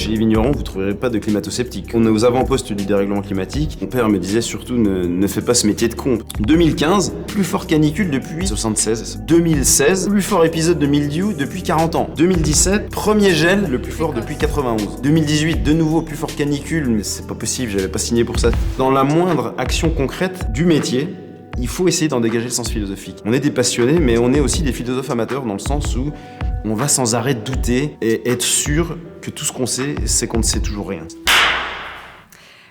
chez les vignerons, vous ne trouverez pas de climato-sceptiques. On est aux avant-postes du dérèglement climatique. Mon père me disait surtout ne fais pas ce métier de con. 2015, plus forte canicule depuis 76. 2016, plus fort épisode de mildiou depuis 40 ans. 2017, premier gel le plus fort depuis 91. 2018, de nouveau plus forte canicule, mais c'est pas possible, j'avais pas signé pour ça. Dans la moindre action concrète du métier, il faut essayer d'en dégager le sens philosophique. On est des passionnés, mais on est aussi des philosophes amateurs dans le sens où on va sans arrêt douter et être sûr que tout ce qu'on sait, c'est qu'on ne sait toujours rien.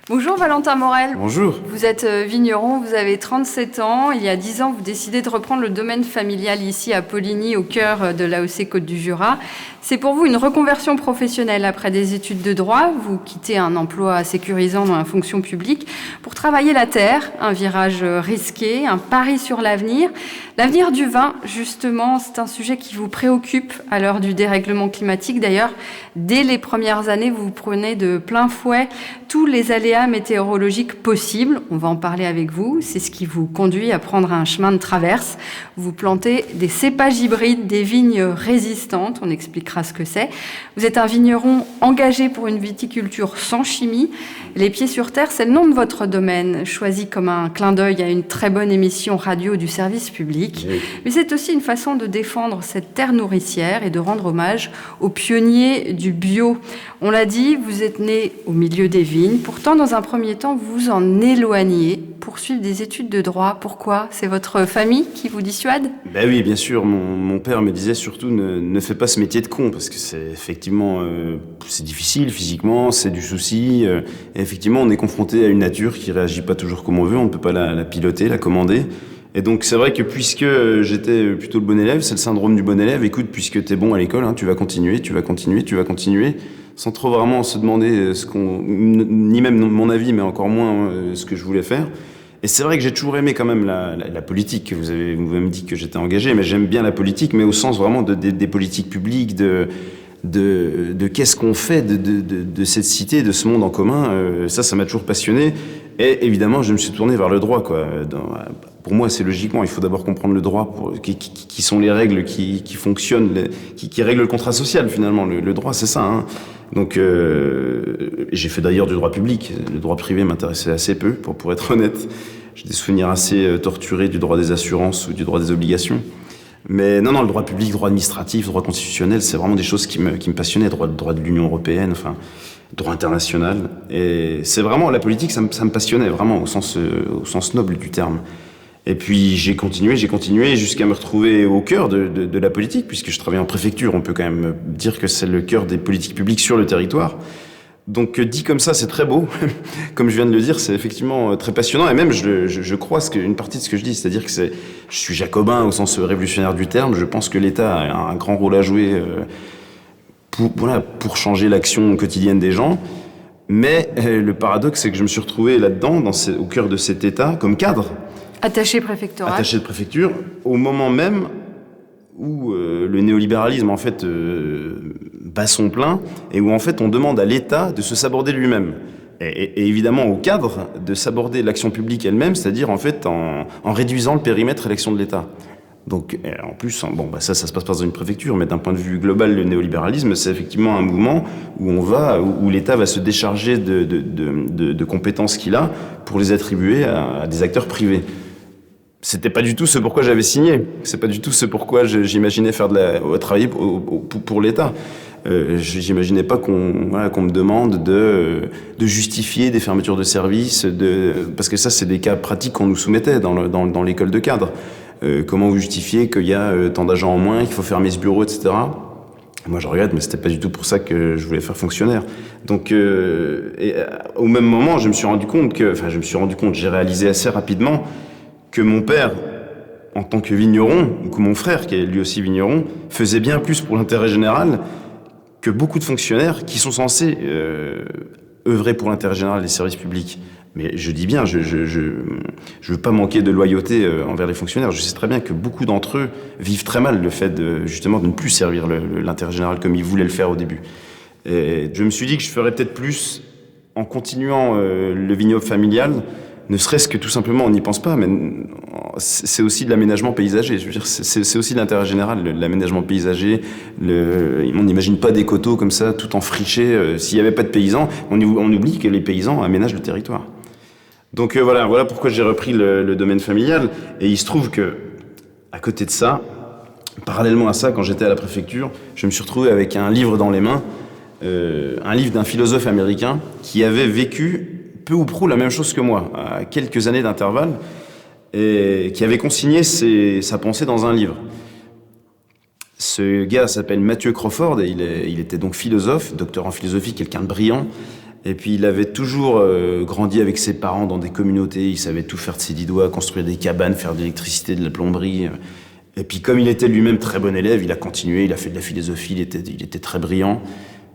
Bonjour Valentin Morel. Bonjour. Vous êtes vigneron, vous avez 37 ans. Il y a 10 ans, vous décidez de reprendre le domaine familial ici à Poligny, au cœur de l'AOC Côte du Jura. C'est pour vous une reconversion professionnelle après des études de droit. Vous quittez un emploi sécurisant dans la fonction publique pour travailler la terre, un virage risqué, un pari sur l'avenir. L'avenir du vin, justement, c'est un sujet qui vous préoccupe à l'heure du dérèglement climatique. D'ailleurs, dès les premières années, vous prenez de plein fouet tous les aléas météorologiques possibles. On va en parler avec vous. C'est ce qui vous conduit à prendre un chemin de traverse. Vous plantez des cépages hybrides, des vignes résistantes. On expliquera ce que c'est. Vous êtes un vigneron engagé pour une viticulture sans chimie. Les pieds sur terre, c'est le nom de votre domaine, choisi comme un clin d'œil à une très bonne émission radio du service public. Oui. Mais c'est aussi une façon de défendre cette terre nourricière et de rendre hommage aux pionniers du bio. On l'a dit, vous êtes né au milieu des vignes. Pourtant, dans un premier temps, vous vous en éloignez pour suivre des études de droit. Pourquoi ? C'est votre famille qui vous dissuade ? Ben oui, bien sûr. Mon père me disait surtout ne fais pas ce métier de con, parce que c'est effectivement c'est difficile physiquement, c'est du souci. Et effectivement, on est confronté à une nature qui réagit pas toujours comme on veut. On ne peut pas la piloter, la commander. Et donc c'est vrai que puisque j'étais plutôt le bon élève, c'est le syndrome du bon élève. Écoute, puisque t'es bon à l'école, hein, tu vas continuer, sans trop vraiment se demander ni même mon avis, mais encore moins ce que je voulais faire. Et c'est vrai que j'ai toujours aimé quand même la politique. Vous avez même dit que j'étais engagé, mais j'aime bien la politique, mais au sens vraiment des politiques publiques, de qu'est-ce qu'on fait de cette cité, de ce monde en commun. Ça m'a toujours passionné. Et évidemment, je me suis tourné vers le droit, quoi. Pour moi, c'est logiquement, il faut d'abord comprendre le droit, qui sont les règles qui fonctionnent, qui règlent le contrat social, finalement. Le droit, c'est ça, hein. Donc, j'ai fait d'ailleurs du droit public. Le droit privé m'intéressait assez peu, pour être honnête. J'ai des souvenirs assez torturés du droit des assurances ou du droit des obligations. Mais non, le droit public, droit administratif, droit constitutionnel, c'est vraiment des choses qui me passionnaient. Droit de l'Union européenne, enfin, droit international. Et c'est vraiment, la politique, ça me passionnait, vraiment, au sens noble du terme. Et puis j'ai continué jusqu'à me retrouver au cœur de la politique, puisque je travaille en préfecture. On peut quand même dire que c'est le cœur des politiques publiques sur le territoire. Donc dit comme ça, c'est très beau. Comme je viens de le dire, c'est effectivement très passionnant. Et même, je crois une partie de ce que je dis, c'est-à-dire que je suis jacobin au sens révolutionnaire du terme. Je pense que l'État a un grand rôle à jouer pour changer l'action quotidienne des gens. Mais le paradoxe, c'est que je me suis retrouvé là-dedans, au cœur de cet État, comme cadre. Attaché préfectoral. Attaché de préfecture, au moment même où le néolibéralisme en fait bat son plein et où en fait on demande à l'État de se saborder lui-même et évidemment au cadre de saborder l'action publique elle-même, c'est-à-dire en fait en réduisant le périmètre à l'action de l'État. Donc en plus, ça se passe pas dans une préfecture, mais d'un point de vue global, le néolibéralisme, c'est effectivement un mouvement où l'État va se décharger de compétences qu'il a pour les attribuer à des acteurs privés. C'était pas du tout ce pourquoi j'avais signé. C'est pas du tout ce pourquoi j'imaginais travailler pour l'État. J'imaginais pas qu'on me demande de justifier des fermetures de services, parce que ça c'est des cas pratiques qu'on nous soumettait dans l'école de cadre. Comment vous justifiez qu'il y a tant d'agents en moins, qu'il faut fermer ce bureau, etc. Moi je regrette, mais c'était pas du tout pour ça que je voulais faire fonctionnaire. Donc au même moment, j'ai réalisé assez rapidement que mon père, en tant que vigneron, ou que mon frère, qui est lui aussi vigneron, faisait bien plus pour l'intérêt général que beaucoup de fonctionnaires qui sont censés œuvrer pour l'intérêt général des services publics. Mais je dis bien, je veux pas manquer de loyauté envers les fonctionnaires. Je sais très bien que beaucoup d'entre eux vivent très mal le fait de ne plus servir l'intérêt général comme ils voulaient le faire au début. Et je me suis dit que je ferais peut-être plus en continuant le vignoble familial, ne serait-ce que tout simplement, on n'y pense pas, mais c'est aussi de l'aménagement paysager. Je veux dire, c'est aussi l'intérêt général, l'aménagement paysager. On n'imagine pas des coteaux comme ça, tout enfrichés. S'il n'y avait pas de paysans, on oublie que les paysans aménagent le territoire. Donc voilà pourquoi j'ai repris le domaine familial. Et il se trouve que, à côté de ça, parallèlement à ça, quand j'étais à la préfecture, je me suis retrouvé avec un livre dans les mains, un livre d'un philosophe américain qui avait vécu peu ou prou la même chose que moi, à quelques années d'intervalle, et qui avait consigné sa pensée dans un livre. Ce gars s'appelle Matthew Crawford, et il était donc philosophe, docteur en philosophie, quelqu'un de brillant, et puis il avait toujours grandi avec ses parents dans des communautés, il savait tout faire de ses 10 doigts, construire des cabanes, faire de l'électricité, de la plomberie. Et puis comme il était lui-même très bon élève, il a continué, il a fait de la philosophie, il était très brillant.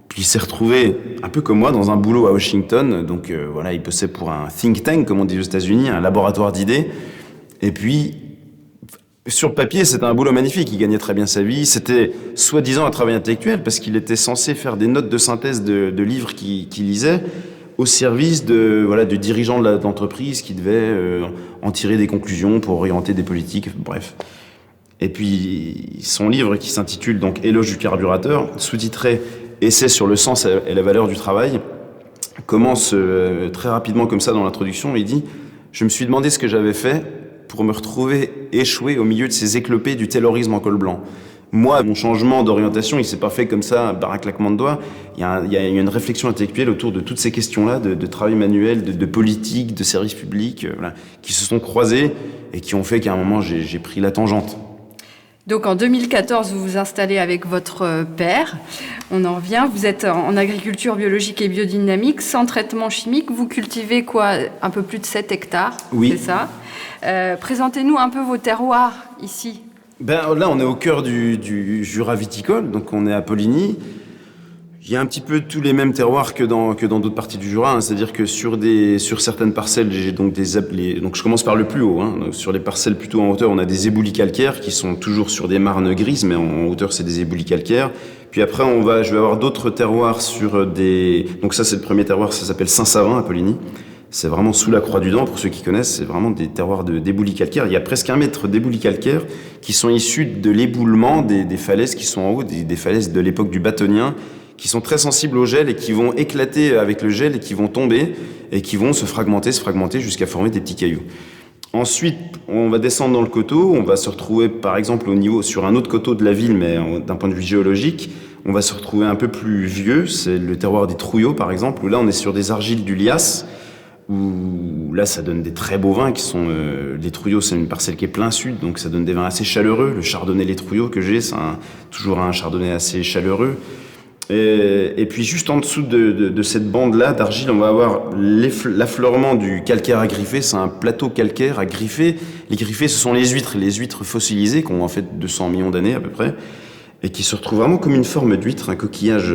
Puis il s'est retrouvé, un peu comme moi, dans un boulot à Washington. Donc il bossait pour un think tank, comme on dit aux États-Unis, un laboratoire d'idées. Et puis, sur le papier, c'était un boulot magnifique. Il gagnait très bien sa vie. C'était soi-disant un travail intellectuel, parce qu'il était censé faire des notes de synthèse de livres qu'il lisait, au service du dirigeant de l'entreprise qui devait en tirer des conclusions pour orienter des politiques, bref. Et puis, son livre qui s'intitule donc Éloge du carburateur, sous-titré Essai sur le sens et la valeur du travail, commence très rapidement comme ça dans l'introduction. Il dit « Je me suis demandé ce que j'avais fait pour me retrouver échoué au milieu de ces éclopés du taylorisme en col blanc. Moi, mon changement d'orientation, il s'est pas fait comme ça, par un claquement de doigts. Il y a une réflexion intellectuelle autour de toutes ces questions-là, de travail manuel, de politique, de services publics, qui se sont croisées et qui ont fait qu'à un moment, j'ai pris la tangente. » Donc en 2014, vous vous installez avec votre père. On en revient. Vous êtes en agriculture biologique et biodynamique, sans traitement chimique. Vous cultivez quoi? Un peu plus de 7 hectares, oui. C'est ça. Présentez-nous un peu vos terroirs ici. Là, on est au cœur du Jura viticole, donc on est à Poligny. Il y a un petit peu tous les mêmes terroirs que dans d'autres parties du Jura, hein. C'est-à-dire que sur certaines parcelles, j'ai donc donc je commence par le plus haut, hein. Donc, sur les parcelles plutôt en hauteur, on a des éboulis calcaires qui sont toujours sur des marnes grises, mais en hauteur, c'est des éboulis calcaires. Puis après, je vais avoir d'autres terroirs donc ça, c'est le premier terroir, ça s'appelle Saint-Savin à Poligny. C'est vraiment sous la Croix du Dent, pour ceux qui connaissent, c'est vraiment des terroirs d'éboulis calcaires. Il y a presque 1 mètre d'éboulis calcaires qui sont issus de l'éboulement des falaises qui sont en haut, des falaises de l'époque du Bâtonien, qui sont très sensibles au gel et qui vont éclater avec le gel et qui vont tomber et qui vont se fragmenter jusqu'à former des petits cailloux. Ensuite, on va descendre dans le coteau, on va se retrouver par exemple sur un autre coteau de la ville, mais d'un point de vue géologique, on va se retrouver un peu plus vieux, c'est le terroir des Trouillots par exemple, où là on est sur des argiles du Lias, où là ça donne des très beaux vins qui sont... les Trouillots, c'est une parcelle qui est plein sud, donc ça donne des vins assez chaleureux. Le chardonnay les Trouillots que j'ai, c'est toujours un chardonnay assez chaleureux. Et puis juste en dessous de cette bande-là d'argile, on va avoir l'affleurement du calcaire à griffer. C'est un plateau calcaire à griffer. Les griffés, ce sont les huîtres fossilisées qui ont en fait 200 millions d'années à peu près, et qui se retrouvent vraiment comme une forme d'huître, un coquillage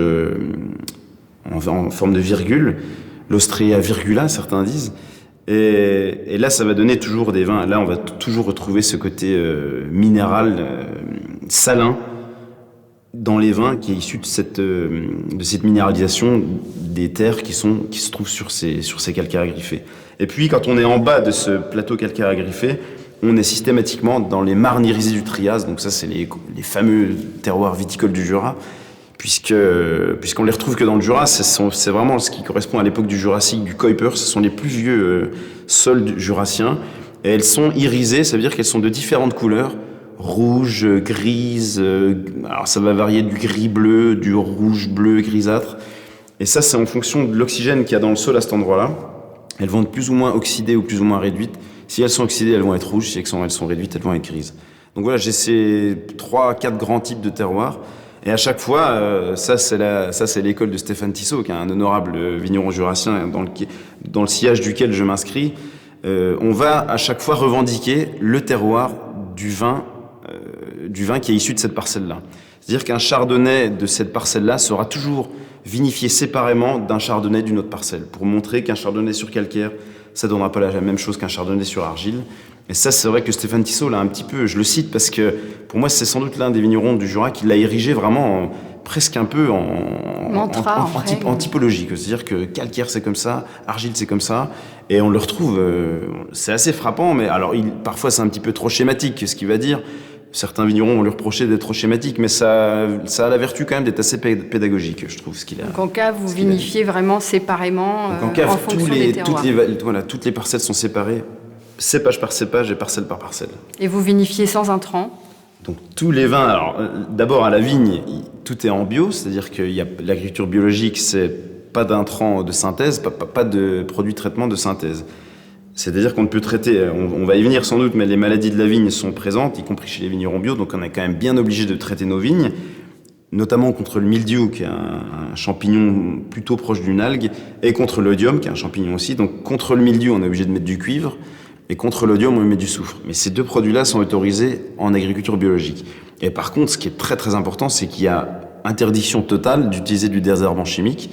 en forme de virgule, l'Ostrea virgula, certains disent. Et là, ça va donner toujours des vins. Là, on va toujours retrouver ce côté minéral, salin, dans les vins qui est issu de cette minéralisation des terres qui se trouvent sur ces calcaires à griffer. Et puis, quand on est en bas de ce plateau calcaire à griffer, on est systématiquement dans les marnes irisées du Trias. Donc ça, c'est les fameux terroirs viticoles du Jura, puisqu'on les retrouve que dans le Jura. C'est vraiment ce qui correspond à l'époque du Jurassique, du Kuiper. Ce sont les plus vieux sols jurassiens. Et elles sont irisées, ça veut dire qu'elles sont de différentes couleurs. Rouge, grise, alors ça va varier du gris-bleu, du rouge-bleu, grisâtre. Et ça, c'est en fonction de l'oxygène qu'il y a dans le sol à cet endroit-là. Elles vont être plus ou moins oxydées ou plus ou moins réduites. Si elles sont oxydées, elles vont être rouges. Si elles sont réduites, elles vont être grises. Donc voilà, j'ai ces 3-4 grands types de terroirs. Et à chaque fois, ça c'est l'école de Stéphane Tissot, qui est un honorable vigneron jurassien dans le sillage duquel je m'inscris. On va à chaque fois revendiquer le terroir du vin qui est issu de cette parcelle-là. C'est-à-dire qu'un chardonnay de cette parcelle-là sera toujours vinifié séparément d'un chardonnay d'une autre parcelle, pour montrer qu'un chardonnay sur calcaire, ça donnera pas la même chose qu'un chardonnay sur argile. Et ça, c'est vrai que Stéphane Tissot l'a un petit peu, je le cite parce que pour moi, c'est sans doute l'un des vignerons du Jura qui l'a érigé vraiment presque un peu en typologie. C'est-à-dire que calcaire, c'est comme ça, argile, c'est comme ça. Et on le retrouve, c'est assez frappant, mais alors parfois c'est un petit peu trop schématique ce qu'il va dire. Certains vignerons vont lui reprocher d'être trop schématique, mais ça a la vertu quand même d'être assez pédagogique, je trouve. Donc en cave, vous vinifiez vraiment séparément en fonction des terroirs. Toutes les parcelles sont séparées, cépage par cépage et parcelle par parcelle. Et vous vinifiez sans intrants? Donc tous les vins, alors d'abord à la vigne, tout est en bio, c'est-à-dire qu'il y a l'agriculture biologique, c'est pas d'intrants de synthèse, pas de produits de traitement de synthèse. C'est-à-dire qu'on ne peut traiter, on va y venir sans doute, mais les maladies de la vigne sont présentes, y compris chez les vignerons bio, donc on est quand même bien obligé de traiter nos vignes, notamment contre le mildiou, qui est un champignon plutôt proche d'une algue, et contre l'oïdium, qui est un champignon aussi. Donc contre le mildiou, on est obligé de mettre du cuivre, et contre l'oïdium, on met du soufre. Mais ces deux produits-là sont autorisés en agriculture biologique. Et par contre, ce qui est très très important, c'est qu'il y a interdiction totale d'utiliser du désherbant chimique.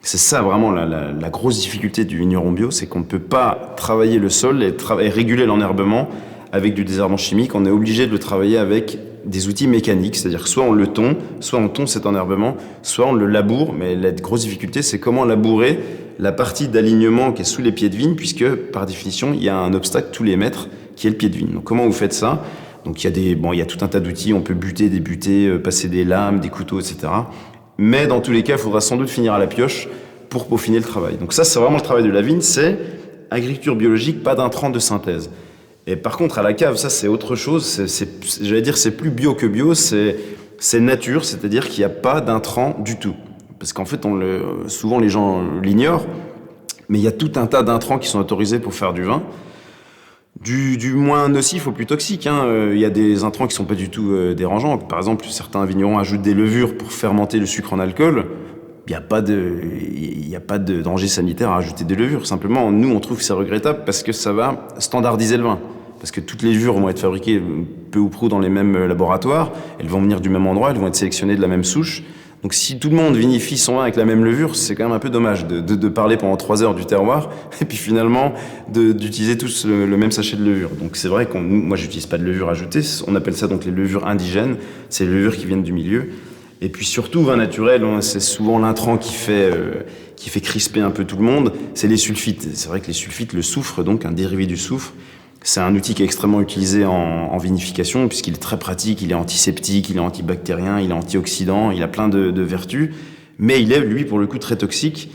C'est ça vraiment la grosse difficulté du vigneron bio, c'est qu'on ne peut pas travailler le sol et réguler l'enherbement avec du désherbant chimique. On est obligé de le travailler avec des outils mécaniques, c'est-à-dire que soit on le tond, soit on tond cet enherbement, soit on le laboure. Mais la grosse difficulté, c'est comment labourer la partie d'alignement qui est sous les pieds de vigne, puisque par définition, il y a un obstacle tous les mètres qui est le pied de vigne. Donc comment vous faites ça ? Donc il y a tout un tas d'outils, on peut buter, débuter, passer des lames, des couteaux, etc. Mais dans tous les cas, il faudra sans doute finir à la pioche pour peaufiner le travail. Donc ça, c'est vraiment le travail de la vigne, c'est agriculture biologique, pas d'intrants de synthèse. Et par contre, à la cave, ça, c'est autre chose. C'est plus bio que bio, c'est nature, c'est-à-dire qu'il n'y a pas d'intrants du tout. Parce qu'en fait, souvent les gens l'ignorent, mais il y a tout un tas d'intrants qui sont autorisés pour faire du vin. Du moins nocif au plus toxique. Il y a des intrants qui sont pas du tout dérangeants. Par exemple, certains vignerons ajoutent des levures pour fermenter le sucre en alcool. Il n'y a pas de danger sanitaire à ajouter des levures. Simplement, nous, on trouve que c'est regrettable parce que ça va standardiser le vin. Parce que toutes les levures vont être fabriquées peu ou prou dans les mêmes laboratoires. Elles vont venir du même endroit, elles vont être sélectionnées de la même souche. Donc si tout le monde vinifie son vin avec la même levure, c'est quand même un peu dommage de parler pendant 3 heures du terroir et puis finalement d'utiliser tous le même sachet de levure. Donc c'est vrai moi j'utilise pas de levure ajoutée, on appelle ça donc les levures indigènes, c'est les levures qui viennent du milieu. Et puis surtout, vin naturel, c'est souvent l'intrant qui fait crisper un peu tout le monde, c'est les sulfites. C'est vrai que les sulfites, le soufre, donc un dérivé du soufre, c'est un outil qui est extrêmement utilisé en vinification puisqu'il est très pratique, il est antiseptique, il est antibactérien, il est antioxydant, il a plein de vertus, mais il est, lui, pour le coup, très toxique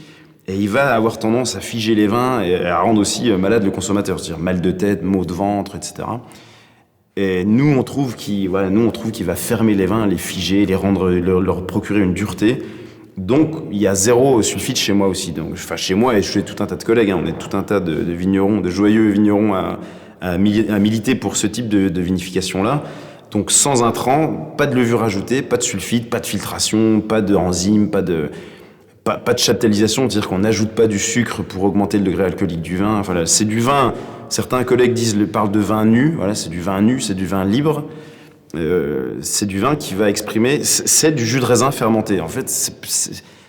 et il va avoir tendance à figer les vins et à rendre aussi malade le consommateur, c'est-à-dire mal de tête, maux de ventre, etc. Et nous, on trouve qu'il va fermer les vins, les figer, leur procurer une dureté. Donc, il y a 0 sulfite chez moi aussi. Donc, chez moi et chez tout un tas de collègues, on est tout un tas de vignerons, de joyeux vignerons à militer pour ce type de vinification-là. Donc, sans intrants, pas de levure ajoutée, pas de sulfite, pas de filtration, pas d'enzymes, pas de chaptalisation, c'est-à-dire qu'on n'ajoute pas du sucre pour augmenter le degré alcoolique du vin. Enfin, là, c'est du vin. Certains collègues parlent de vin nu. Voilà, c'est du vin nu, c'est du vin libre. C'est du vin qui va exprimer. C'est du jus de raisin fermenté. En fait,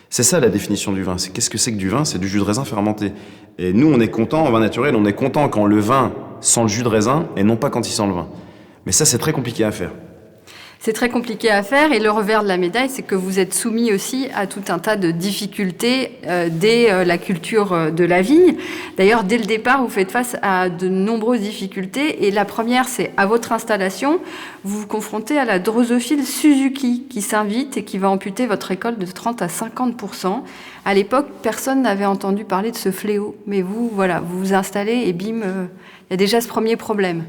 c'est ça la définition du vin. Qu'est-ce que c'est que du vin ? C'est du jus de raisin fermenté. Et nous, on est content en vin naturel. On est content quand le vin sent le jus de raisin et non pas quand il sent le vin. Mais ça, c'est très compliqué à faire. C'est très compliqué à faire et le revers de la médaille, c'est que vous êtes soumis aussi à tout un tas de difficultés dès la culture de la vigne. D'ailleurs, dès le départ, vous faites face à de nombreuses difficultés et la première, c'est à votre installation, vous vous confrontez à la drosophile Suzuki qui s'invite et qui va amputer votre récolte de 30 à 50%. À l'époque, personne n'avait entendu parler de ce fléau, mais vous vous installez et bim, il y a déjà ce premier problème.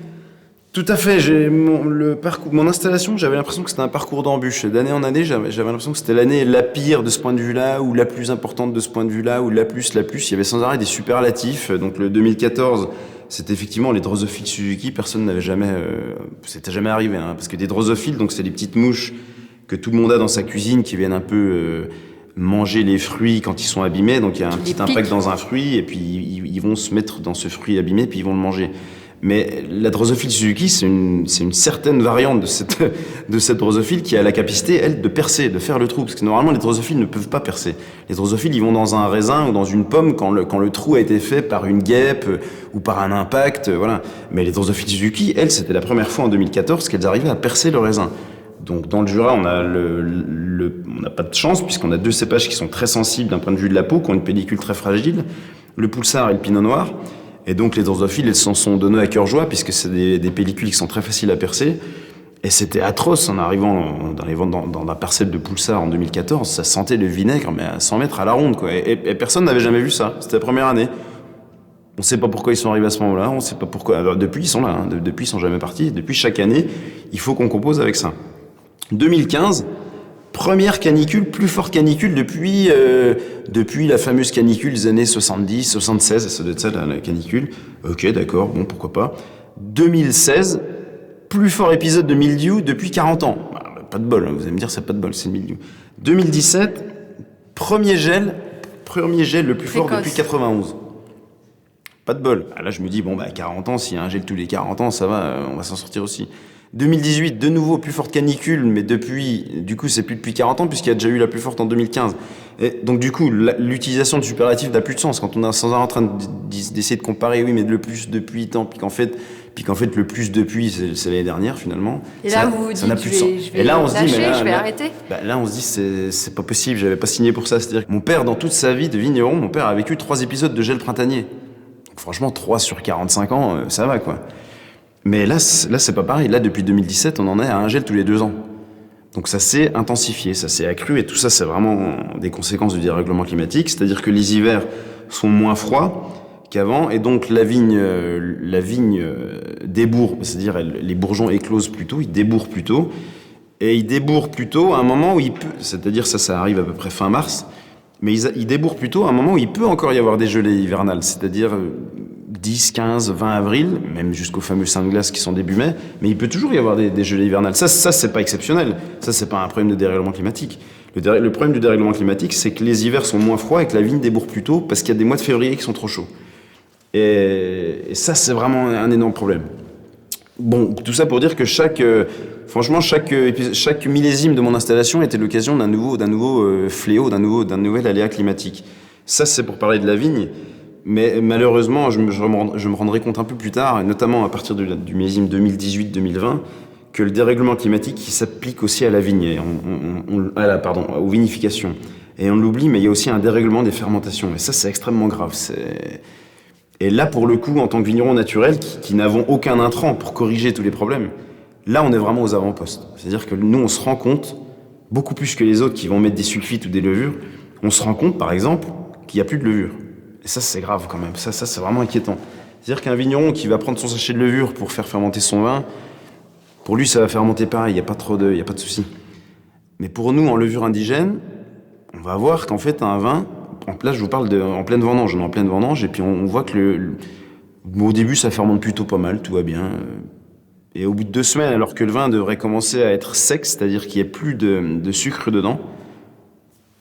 Tout à fait. Mon installation, j'avais l'impression que c'était un parcours d'embûches. D'année en année, j'avais l'impression que c'était l'année la pire de ce point de vue-là, ou la plus importante de ce point de vue-là, ou la plus. Il y avait sans arrêt des superlatifs. Donc le 2014, c'était effectivement les drosophiles Suzuki. Personne n'avait jamais, c'était jamais arrivé, parce que des drosophiles, donc c'est des petites mouches que tout le monde a dans sa cuisine qui viennent un peu manger les fruits quand ils sont abîmés. Donc il y a un petit impact dans un fruit, et puis ils vont se mettre dans ce fruit abîmé, puis ils vont le manger. Mais la drosophile Suzuki, c'est une certaine variante de cette drosophile qui a la capacité, elle, de percer, de faire le trou. Parce que normalement, les drosophiles ne peuvent pas percer. Les drosophiles, ils vont dans un raisin ou dans une pomme quand le trou a été fait par une guêpe ou par un impact, voilà. Mais les drosophiles Suzuki, elles, c'était la première fois en 2014 qu'elles arrivaient à percer le raisin. Donc dans le Jura, on n'a pas de chance puisqu'on a 2 cépages qui sont très sensibles d'un point de vue de la peau, qui ont une pellicule très fragile, le Poulsard et le Pinot Noir. Et donc les drosophiles, elles s'en sont données à cœur joie, puisque c'est des pellicules qui sont très faciles à percer. Et c'était atroce en arrivant dans la parcelle de Poulsard en 2014, ça sentait le vinaigre, mais à 100 mètres à la ronde, quoi. Et personne n'avait jamais vu ça. C'était la première année. On ne sait pas pourquoi ils sont arrivés à ce moment-là, on ne sait pas pourquoi. Alors, depuis, ils sont là, hein. Depuis, ils sont jamais partis. Depuis, chaque année, il faut qu'on compose avec ça. 2015, première canicule, plus forte canicule depuis la fameuse canicule des années 70, 76, ça doit être ça, la canicule. Ok, d'accord, bon, pourquoi pas. 2016, plus fort épisode de mildiou depuis 40 ans. Pas de bol, hein, vous allez me dire, c'est pas de bol, c'est le mildiou. 2017, premier gel le plus fort depuis 91. Pas de bol. Là, je me dis, 40 ans, s'il y a un gel tous les 40 ans, ça va, on va s'en sortir aussi. 2018, de nouveau, plus forte canicule, mais du coup, c'est plus depuis 40 ans, puisqu'il y a déjà eu la plus forte en 2015. Et donc, du coup, l'utilisation de superlatifs n'a plus de sens. Quand on est sans arrêt en train d'essayer de comparer, oui, mais le plus depuis tant, puis qu'en fait, le plus depuis, c'est l'année dernière, finalement. Et là, vous vous dites, et là, on se dit, je vais arrêter. Là, on se dit, c'est pas possible, j'avais pas signé pour ça. C'est-à-dire que mon père, dans toute sa vie de vigneron, mon père a vécu 3 épisodes de gel printanier. Donc, franchement, 3 sur 45 ans, ça va, quoi. Mais là, c'est pas pareil. Là, depuis 2017, on en est à un gel tous les 2 ans. Donc ça s'est intensifié, ça s'est accru, et tout ça, c'est vraiment des conséquences du dérèglement climatique. C'est-à-dire que les hivers sont moins froids qu'avant, et donc la vigne débourre, c'est-à-dire les bourgeons éclosent plus tôt, ils débourrent plus tôt, et ils débourrent plus tôt à un moment où il peut, c'est-à-dire ça arrive à peu près fin mars, mais ils débourrent plus tôt à un moment où il peut encore y avoir des gelées hivernales, c'est-à-dire 10, 15, 20 avril, même jusqu'aux fameux seins de glace qui sont début mai, mais il peut toujours y avoir des gelées hivernales. Ça, c'est pas exceptionnel. Ça, c'est pas un problème de dérèglement climatique. Le problème du dérèglement climatique, c'est que les hivers sont moins froids et que la vigne débourre plus tôt parce qu'il y a des mois de février qui sont trop chauds. Et ça, c'est vraiment un énorme problème. Bon, tout ça pour dire que chaque millésime de mon installation était l'occasion d'un nouveau fléau, d'un nouvel aléa climatique. Ça, c'est pour parler de la vigne. Mais malheureusement, je me rendrai compte un peu plus tard, et notamment à partir du millésime 2018-2020, que le dérèglement climatique qui s'applique aussi à la vigne, aux vinifications. Et on l'oublie, mais il y a aussi un dérèglement des fermentations. Et ça, c'est extrêmement grave. Et là, pour le coup, en tant que vigneron naturel, qui n'avons aucun intrant pour corriger tous les problèmes, là, on est vraiment aux avant-postes. C'est-à-dire que nous, on se rend compte, beaucoup plus que les autres qui vont mettre des sulfites ou des levures, on se rend compte, par exemple, qu'il n'y a plus de levure. Et ça, c'est grave quand même. Ça, c'est vraiment inquiétant. C'est-à-dire qu'un vigneron qui va prendre son sachet de levure pour faire fermenter son vin, pour lui, ça va fermenter pareil, il n'y a pas de souci. Mais pour nous, en levure indigène, on va voir qu'en fait, un vin, là, je vous parle en pleine vendange, on est en pleine vendange, et puis on voit que au début, ça fermente plutôt pas mal, tout va bien. Et au bout de 2 semaines, alors que le vin devrait commencer à être sec, c'est-à-dire qu'il n'y a plus de sucre dedans,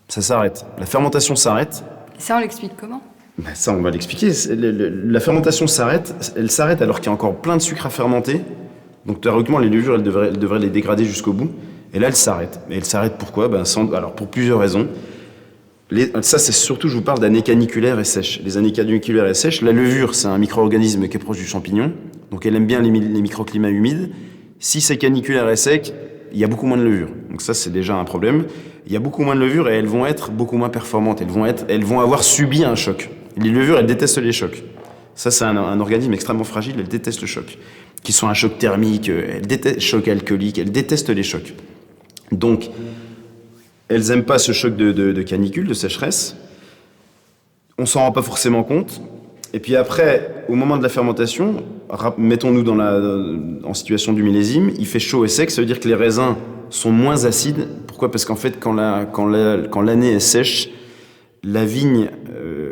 ça s'arrête. La fermentation s'arrête. Ça, on l'explique comment ? Ça, on va l'expliquer. La fermentation s'arrête. Elle s'arrête alors qu'il y a encore plein de sucre à fermenter. Donc, théoriquement, les levures, elles devraient les dégrader jusqu'au bout. Et là, elle s'arrête. Et elle s'arrête pourquoi ? Alors, pour plusieurs raisons. Ça, c'est surtout, je vous parle d'années caniculaires et sèches. Les années caniculaires et sèches, la levure, c'est un micro-organisme qui est proche du champignon. Donc, elle aime bien les microclimats humides. Si c'est caniculaire et sec, il y a beaucoup moins de levure. Donc ça, c'est déjà un problème. Il y a beaucoup moins de levure et elles vont être beaucoup moins performantes. Elles vont avoir subi un choc. Les levures, elles détestent les chocs. Ça, c'est un organisme extrêmement fragile, elles détestent le choc. Qu'ils soient un choc thermique, elles détestent choc alcoolique, elles détestent les chocs. Donc, elles n'aiment pas ce choc de canicule, de sécheresse. On s'en rend pas forcément compte. Et puis après, au moment de la fermentation, mettons-nous en situation du millésime, il fait chaud et sec, ça veut dire que les raisins sont moins acides. Pourquoi ? Parce qu'en fait, quand l'année est sèche, la vigne,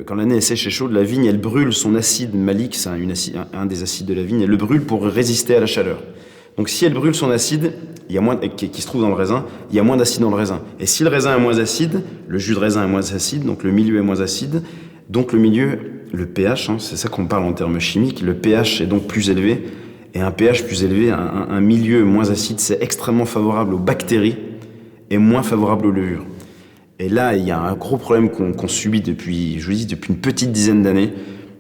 quand l'année est sèche et chaude, la vigne, elle brûle son acide malique, c'est un des acides de la vigne, elle le brûle pour résister à la chaleur. Donc si elle brûle son acide, qui se trouve dans le raisin, il y a moins d'acide dans le raisin. Et si le raisin est moins acide, le jus de raisin est moins acide, donc le milieu est moins acide, donc le pH, c'est ça qu'on parle en termes chimiques, le pH est donc plus élevé, et un pH plus élevé, un milieu moins acide, c'est extrêmement favorable aux bactéries et moins favorable aux levures. Et là, il y a un gros problème qu'on subit depuis une petite dizaine d'années,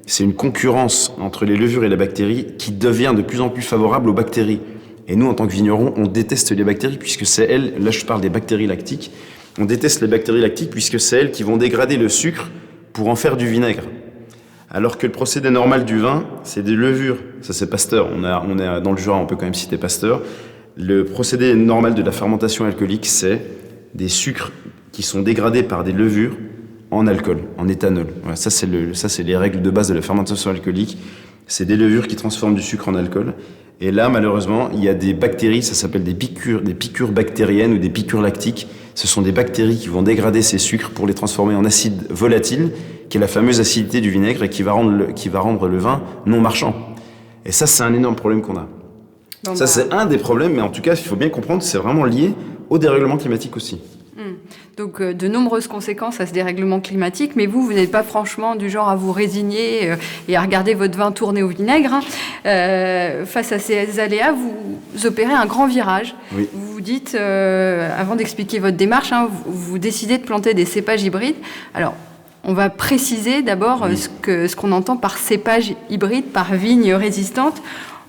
c'est une concurrence entre les levures et les bactéries qui devient de plus en plus favorable aux bactéries. Et nous, en tant que vignerons, on déteste les bactéries puisque c'est elles, là je parle des bactéries lactiques, on déteste les bactéries lactiques puisque c'est elles qui vont dégrader le sucre pour en faire du vinaigre. Alors que le procédé normal du vin, c'est des levures. Ça, c'est Pasteur. On est dans le Jura, on peut quand même citer Pasteur. Le procédé normal de la fermentation alcoolique, c'est des sucres qui sont dégradés par des levures en alcool, en éthanol. Voilà, ça, c'est les règles de base de la fermentation alcoolique. C'est des levures qui transforment du sucre en alcool. Et là, malheureusement, il y a des bactéries, ça s'appelle des piqûres bactériennes ou des piqûres lactiques. Ce sont des bactéries qui vont dégrader ces sucres pour les transformer en acide volatile, qui est la fameuse acidité du vinaigre et qui va rendre le vin non marchand. Et ça, c'est un énorme problème qu'on a. Donc ça, c'est un des problèmes, mais en tout cas, il faut bien comprendre que c'est vraiment lié au dérèglement climatique aussi. Donc, de nombreuses conséquences à ce dérèglement climatique, mais vous n'êtes pas franchement du genre à vous résigner et à regarder votre vin tourner au vinaigre. Face à ces aléas, vous opérez un grand virage. Oui. Vous vous dites, avant d'expliquer votre démarche, vous décidez de planter des cépages hybrides. Alors, on va préciser d'abord ce qu'on entend par cépage hybride, par vigne résistante,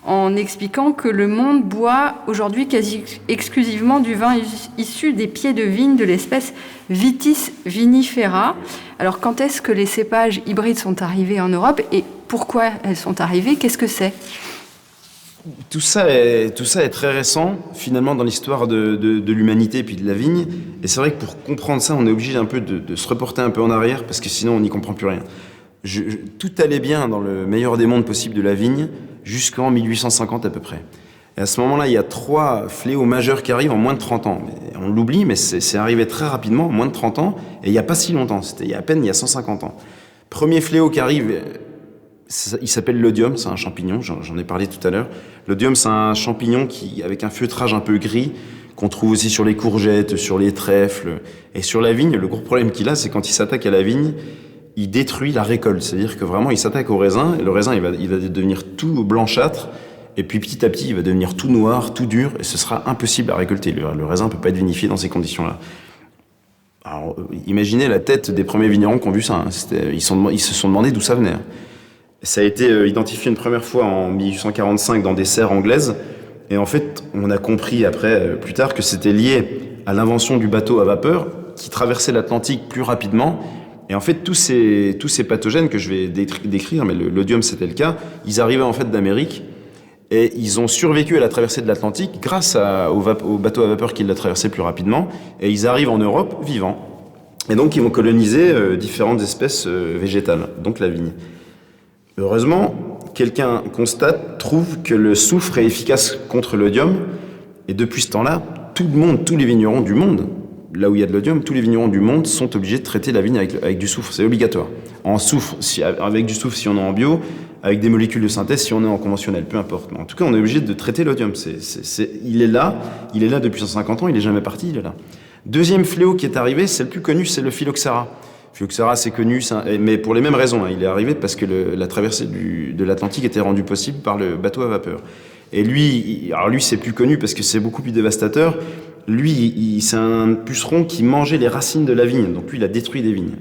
en expliquant que le monde boit aujourd'hui quasi exclusivement du vin issu des pieds de vigne de l'espèce Vitis vinifera. Alors, quand est-ce que les cépages hybrides sont arrivés en Europe et pourquoi elles sont arrivées? Qu'est-ce que c'est? Tout ça est très récent, finalement, dans l'histoire de l'humanité et puis de la vigne. Et c'est vrai que pour comprendre ça, on est obligé un peu de se reporter un peu en arrière, parce que sinon, on n'y comprend plus rien. Tout allait bien dans le meilleur des mondes possible de la vigne, jusqu'en 1850 à peu près. Et à ce moment-là, il y a 3 fléaux majeurs qui arrivent en moins de 30 ans. On l'oublie, mais c'est arrivé très rapidement, en moins de 30 ans, et il n'y a pas si longtemps, c'était il y a 150 ans. Premier fléau qui arrive, il s'appelle l'oïdium, c'est un champignon, j'en ai parlé tout à l'heure. L'oïdium, c'est un champignon avec un feutrage un peu gris, qu'on trouve aussi sur les courgettes, sur les trèfles. Et sur la vigne, le gros problème qu'il a, c'est quand il s'attaque à la vigne, il détruit la récolte. C'est-à-dire que vraiment, il s'attaque au raisin, et le raisin, il va devenir tout blanchâtre, et puis petit à petit, il va devenir tout noir, tout dur, et ce sera impossible à récolter. Le raisin ne peut pas être vinifié dans ces conditions-là. Alors, imaginez la tête des premiers vignerons qui ont vu ça. Ils se sont demandé d'où ça venait. Ça a été identifié une première fois en 1845 dans des serres anglaises, et en fait, on a compris après, plus tard, que c'était lié à l'invention du bateau à vapeur, qui traversait l'Atlantique plus rapidement. Et en fait, tous ces pathogènes que je vais décrire, mais l'oïdium c'était le cas, ils arrivaient en fait d'Amérique et ils ont survécu à la traversée de l'Atlantique grâce au bateau à vapeur qui l'a traversé plus rapidement, et ils arrivent en Europe vivants. Et donc ils vont coloniser différentes espèces végétales, donc la vigne. Heureusement, quelqu'un trouve que le soufre est efficace contre l'oïdium, et depuis ce temps-là, tous les vignerons du monde, là où il y a de l'oïdium, tous les vignerons du monde sont obligés de traiter la vigne avec du soufre. C'est obligatoire. Avec du soufre si on est en bio, avec des molécules de synthèse si on est en conventionnel, peu importe. Mais en tout cas, on est obligé de traiter l'oïdium. Il est là depuis 150 ans, il n'est jamais parti, il est là. Deuxième fléau qui est arrivé, c'est le plus connu, c'est le phylloxéra. Phylloxéra, c'est connu, mais pour les mêmes raisons. Il est arrivé parce que la traversée de l'Atlantique était rendue possible par le bateau à vapeur. Et lui, c'est plus connu parce que c'est beaucoup plus dévastateur. Lui, c'est un puceron qui mangeait les racines de la vigne. Donc lui, il a détruit des vignes.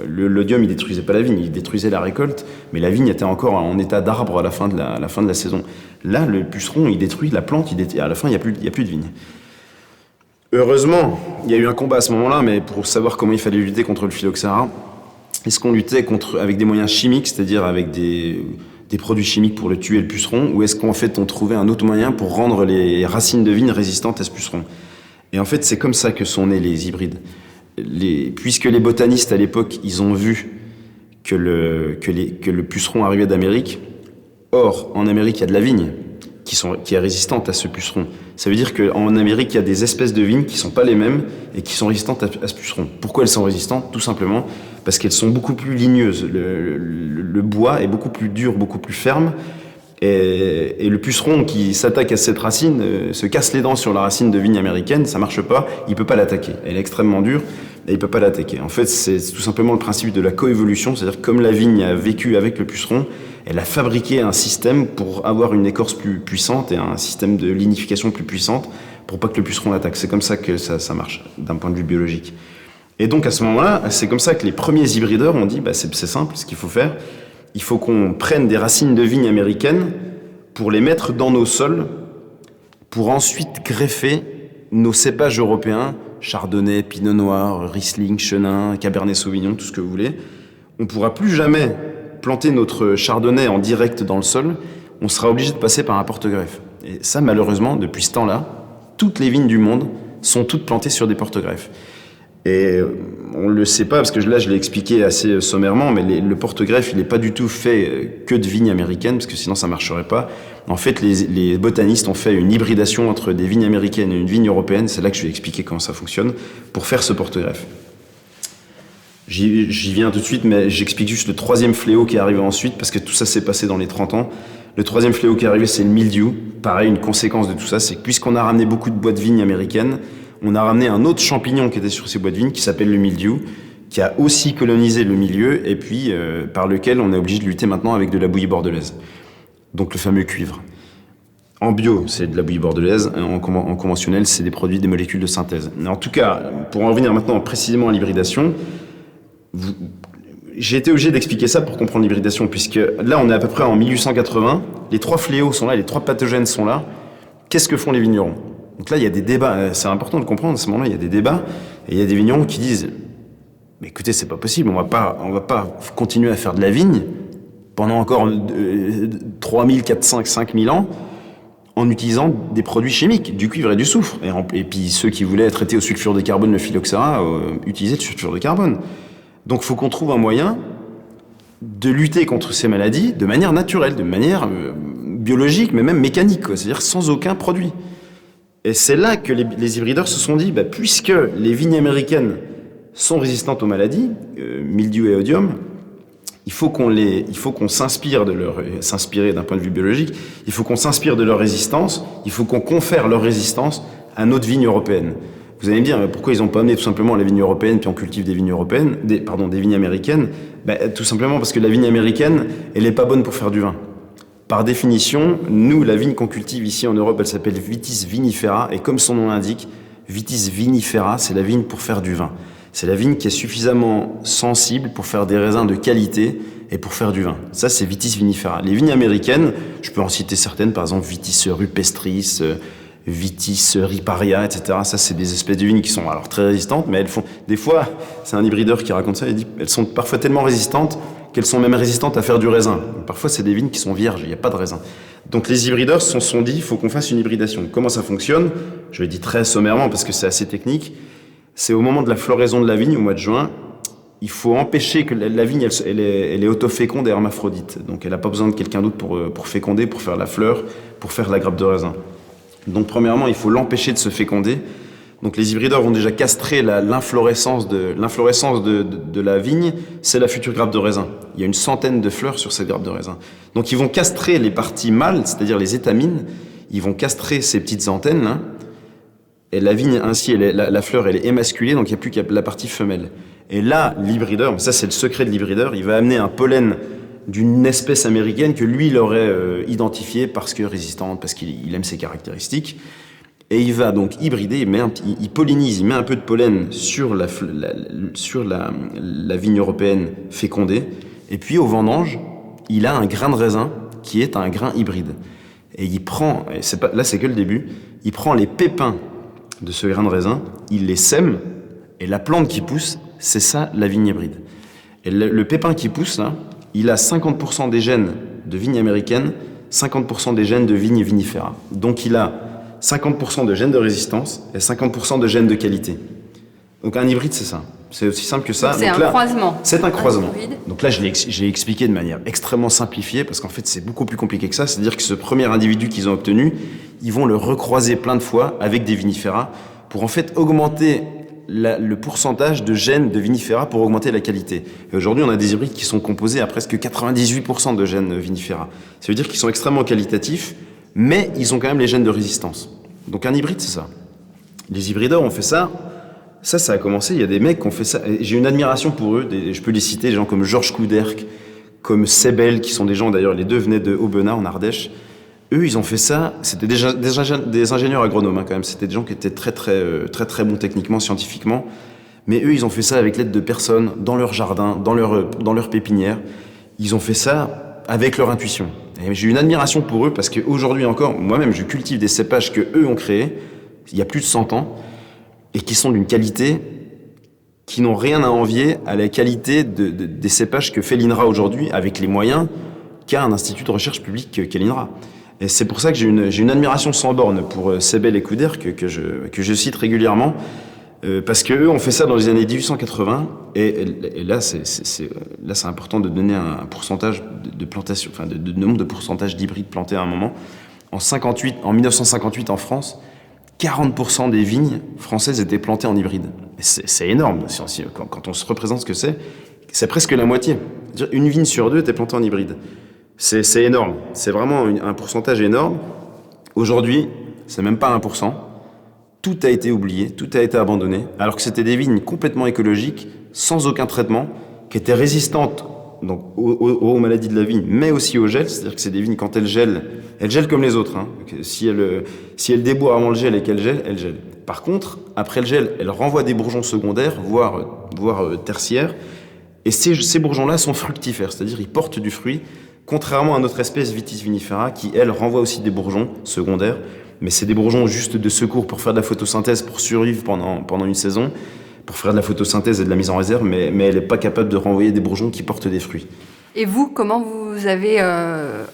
L'oïdium, il détruisait pas la vigne, il détruisait la récolte, mais la vigne était encore en état d'arbre à la fin de la saison. Là, le puceron, il détruit la plante, à la fin, il y a plus de vigne. Heureusement, il y a eu un combat à ce moment-là, mais pour savoir comment il fallait lutter contre le phylloxéra, est-ce qu'on luttait avec des moyens chimiques, c'est-à-dire avec des produits chimiques pour le tuer, le puceron, ou est-ce qu'en fait on trouvait un autre moyen pour rendre les racines de vigne résistantes à ce puceron? Et en fait, c'est comme ça que sont nés les hybrides. Puisque les botanistes à l'époque, ils ont vu que le puceron arrivait d'Amérique. Or, en Amérique, il y a de la vigne qui est résistante à ce puceron. Ça veut dire qu'en Amérique, il y a des espèces de vignes qui sont pas les mêmes et qui sont résistantes à ce puceron. Pourquoi elles sont résistantes? Tout simplement parce qu'elles sont beaucoup plus ligneuses. Le bois est beaucoup plus dur, beaucoup plus ferme. Et le puceron qui s'attaque à cette racine se casse les dents sur la racine de vigne américaine, ça marche pas, il peut pas l'attaquer. Elle est extrêmement dure et il peut pas l'attaquer. En fait, c'est tout simplement le principe de la coévolution, c'est-à-dire que comme la vigne a vécu avec le puceron, elle a fabriqué un système pour avoir une écorce plus puissante et un système de lignification plus puissante pour pas que le puceron l'attaque. C'est comme ça que ça marche d'un point de vue biologique. Et donc à ce moment-là, c'est comme ça que les premiers hybrideurs ont dit, c'est simple, ce qu'il faut faire, il faut qu'on prenne des racines de vigne américaines pour les mettre dans nos sols, pour ensuite greffer nos cépages européens, Chardonnay, Pinot Noir, Riesling, Chenin, Cabernet Sauvignon, tout ce que vous voulez. On ne pourra plus jamais planter notre chardonnay en direct dans le sol, on sera obligé de passer par un porte-greffes. Et ça, malheureusement, depuis ce temps-là, toutes les vignes du monde sont toutes plantées sur des porte-greffes. Et on le sait pas, parce que là, je l'ai expliqué assez sommairement, mais le porte-greffe, il n'est pas du tout fait que de vignes américaines, parce que sinon ça marcherait pas. En fait, les botanistes ont fait une hybridation entre des vignes américaines et une vigne européenne. C'est là que je vais expliquer comment ça fonctionne, pour faire ce porte-greffe. J'y viens tout de suite, mais j'explique juste le troisième fléau qui est arrivé ensuite, parce que tout ça s'est passé dans les 30 ans. Le troisième fléau qui est arrivé, c'est le mildiou. Pareil, une conséquence de tout ça, c'est que puisqu'on a ramené beaucoup de bois de vignes américaines, on a ramené un autre champignon qui était sur ces bois de vigne, qui s'appelle le mildiou, qui a aussi colonisé le milieu, et puis par lequel on est obligé de lutter maintenant avec de la bouillie bordelaise. Donc le fameux cuivre. En bio, c'est de la bouillie bordelaise. En conventionnel, c'est des produits, des molécules de synthèse. Mais en tout cas, pour en revenir maintenant précisément à l'hybridation, j'ai été obligé d'expliquer ça pour comprendre l'hybridation, puisque là, on est à peu près en 1880, les 3 fléaux sont là, les 3 pathogènes sont là. Qu'est-ce que font les vignerons ? Donc là, il y a des débats, c'est important de comprendre, à ce moment-là, il y a des débats, et il y a des vignerons qui disent « Mais écoutez, c'est pas possible, on va pas continuer à faire de la vigne pendant encore 3000, 400, 5000 ans en utilisant des produits chimiques, du cuivre et du soufre. » Et puis ceux qui voulaient traiter au sulfure de carbone le phylloxéra, utilisaient le sulfure de carbone. Donc il faut qu'on trouve un moyen de lutter contre ces maladies de manière naturelle, de manière biologique, mais même mécanique, quoi, c'est-à-dire sans aucun produit. Et c'est là que les hybrideurs se sont dit, puisque les vignes américaines sont résistantes aux maladies, mildiou et odium, il faut qu'on s'inspirer d'un point de vue biologique, il faut qu'on s'inspire de leur résistance, il faut qu'on confère leur résistance à notre vigne européenne. Vous allez me dire, pourquoi ils n'ont pas amené tout simplement la vigne européenne, puis on cultive des vignes européennes, des vignes américaines? Tout simplement parce que la vigne américaine, elle n'est pas bonne pour faire du vin. Par définition, nous, la vigne qu'on cultive ici en Europe, elle s'appelle Vitis vinifera, et comme son nom l'indique, Vitis vinifera, c'est la vigne pour faire du vin. C'est la vigne qui est suffisamment sensible pour faire des raisins de qualité et pour faire du vin. Ça, c'est Vitis vinifera. Les vignes américaines, je peux en citer certaines, par exemple Vitis rupestris, Vitis riparia, etc. Ça, c'est des espèces de vignes qui sont alors très résistantes, mais elles font... Des fois, c'est un hybrideur qui raconte ça, il dit elles sont parfois tellement résistantes qu'elles sont même résistantes à faire du raisin. Parfois, c'est des vignes qui sont vierges, il n'y a pas de raisin. Donc les hybrideurs se sont dit, il faut qu'on fasse une hybridation. Comment ça fonctionne ? Je le dis très sommairement parce que c'est assez technique. C'est au moment de la floraison de la vigne, au mois de juin, il faut empêcher que la vigne, elle est autoféconde et hermaphrodite. Donc elle n'a pas besoin de quelqu'un d'autre pour féconder, pour faire la fleur, pour faire la grappe de raisin. Donc premièrement, il faut l'empêcher de se féconder. Donc les hybrideurs vont déjà castrer l'inflorescence de la vigne, c'est la future grappe de raisin. Il y a une centaine de fleurs sur cette grappe de raisin. Donc ils vont castrer les parties mâles, c'est-à-dire les étamines, ils vont castrer ces petites antennes là, et la vigne ainsi, la fleur elle est émasculée, donc il n'y a plus qu'à la partie femelle. Et là, l'hybrideur, ça c'est le secret de l'hybrideur, il va amener un pollen d'une espèce américaine que lui il aurait identifiée parce que résistante, parce qu'il aime ses caractéristiques. Et il va donc hybrider, il pollinise, il met un peu de pollen sur la vigne européenne fécondée. Et puis au vendange, il a un grain de raisin qui est un grain hybride. Et il prend, là c'est que le début, il prend les pépins de ce grain de raisin, il les sème, et la plante qui pousse, c'est ça la vigne hybride. Et le pépin qui pousse là, il a 50% des gènes de vigne américaine, 50% des gènes de vigne vinifera. Donc il a 50% de gènes de résistance et 50% de gènes de qualité. Donc un hybride, c'est ça. C'est aussi simple que ça. Donc c'est un croisement. C'est un croisement. Donc là, j'ai expliqué de manière extrêmement simplifiée, parce qu'en fait, c'est beaucoup plus compliqué que ça. C'est-à-dire que ce premier individu qu'ils ont obtenu, ils vont le recroiser plein de fois avec des vinifera pour en fait augmenter le pourcentage de gènes de vinifera pour augmenter la qualité. Et aujourd'hui, on a des hybrides qui sont composés à presque 98% de gènes vinifera. Ça veut dire qu'ils sont extrêmement qualitatifs, mais ils ont quand même les gènes de résistance. Donc un hybride, c'est ça. Les hybrideurs ont fait ça. Ça a commencé, il y a des mecs qui ont fait ça. Et j'ai une admiration pour eux, je peux les citer, des gens comme Georges Couderc, comme Sebel, qui sont des gens, d'ailleurs, les deux venaient de Aubenas, en Ardèche. Eux, ils ont fait ça, c'était déjà des ingénieurs agronomes, quand même. C'était des gens qui étaient très bons techniquement, scientifiquement. Mais eux, ils ont fait ça avec l'aide de personnes, dans leur jardin, dans leur pépinière. Ils ont fait ça avec leur intuition. Et j'ai une admiration pour eux parce qu'aujourd'hui encore, moi-même, je cultive des cépages que eux ont créés, il y a plus de 100 ans, et qui sont d'une qualité qui n'ont rien à envier à la qualité des cépages que fait l'INRA aujourd'hui, avec les moyens qu'a un institut de recherche publique qu'est l'INRA. Et c'est pour ça que j'ai une admiration sans borne pour Sebel et Couder, que je cite régulièrement, parce qu'eux ont fait ça dans les années 1880, et là, c'est important de donner un pourcentage de plantation, enfin de nombre de pourcentage d'hybrides plantés à un moment. En 1958, en France, 40% des vignes françaises étaient plantées en hybride. C'est énorme. Quand on se représente ce que c'est presque la moitié. C'est-à-dire une vigne sur deux était plantée en hybride. C'est énorme. C'est vraiment un pourcentage énorme. Aujourd'hui, c'est même pas 1%. Tout a été oublié, tout a été abandonné, alors que c'était des vignes complètement écologiques, sans aucun traitement, qui étaient résistantes donc, aux maladies de la vigne, mais aussi au gel. C'est-à-dire que c'est des vignes, quand elles gèlent comme les autres. Hein. Si elles débourrent avant le gel et qu'elles gèlent, elles gèlent. Par contre, après le gel, elles renvoient des bourgeons secondaires, voire tertiaires, et ces bourgeons-là sont fructifères, c'est-à-dire ils portent du fruit, contrairement à notre espèce Vitis vinifera, qui, elle, renvoie aussi des bourgeons secondaires, mais c'est des bourgeons juste de secours pour faire de la photosynthèse, pour survivre pendant une saison, pour faire de la photosynthèse et de la mise en réserve, mais elle n'est pas capable de renvoyer des bourgeons qui portent des fruits. Et vous, comment vous avez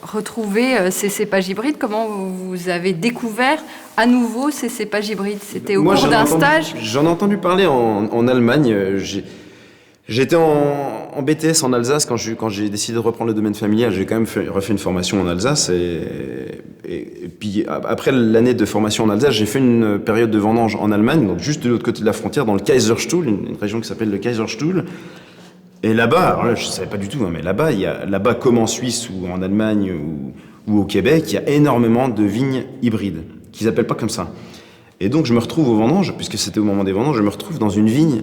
retrouvé ces cépages hybrides? Comment vous avez découvert à nouveau ces cépages hybrides? C'était au cours d'un stage? J'en ai entendu parler en Allemagne. J'étais en BTS en Alsace quand j'ai décidé de reprendre le domaine familial. J'ai quand même refait une formation en Alsace et puis après l'année de formation en Alsace, j'ai fait une période de vendange en Allemagne, donc juste de l'autre côté de la frontière, dans le Kaiserstuhl, une région qui s'appelle le Kaiserstuhl. Et là-bas, alors là, je savais pas du tout, hein, mais là-bas comme en Suisse ou en Allemagne ou au Québec, il y a énormément de vignes hybrides qu'ils appellent pas comme ça. Et donc je me retrouve aux vendanges, puisque c'était au moment des vendanges, je me retrouve dans une vigne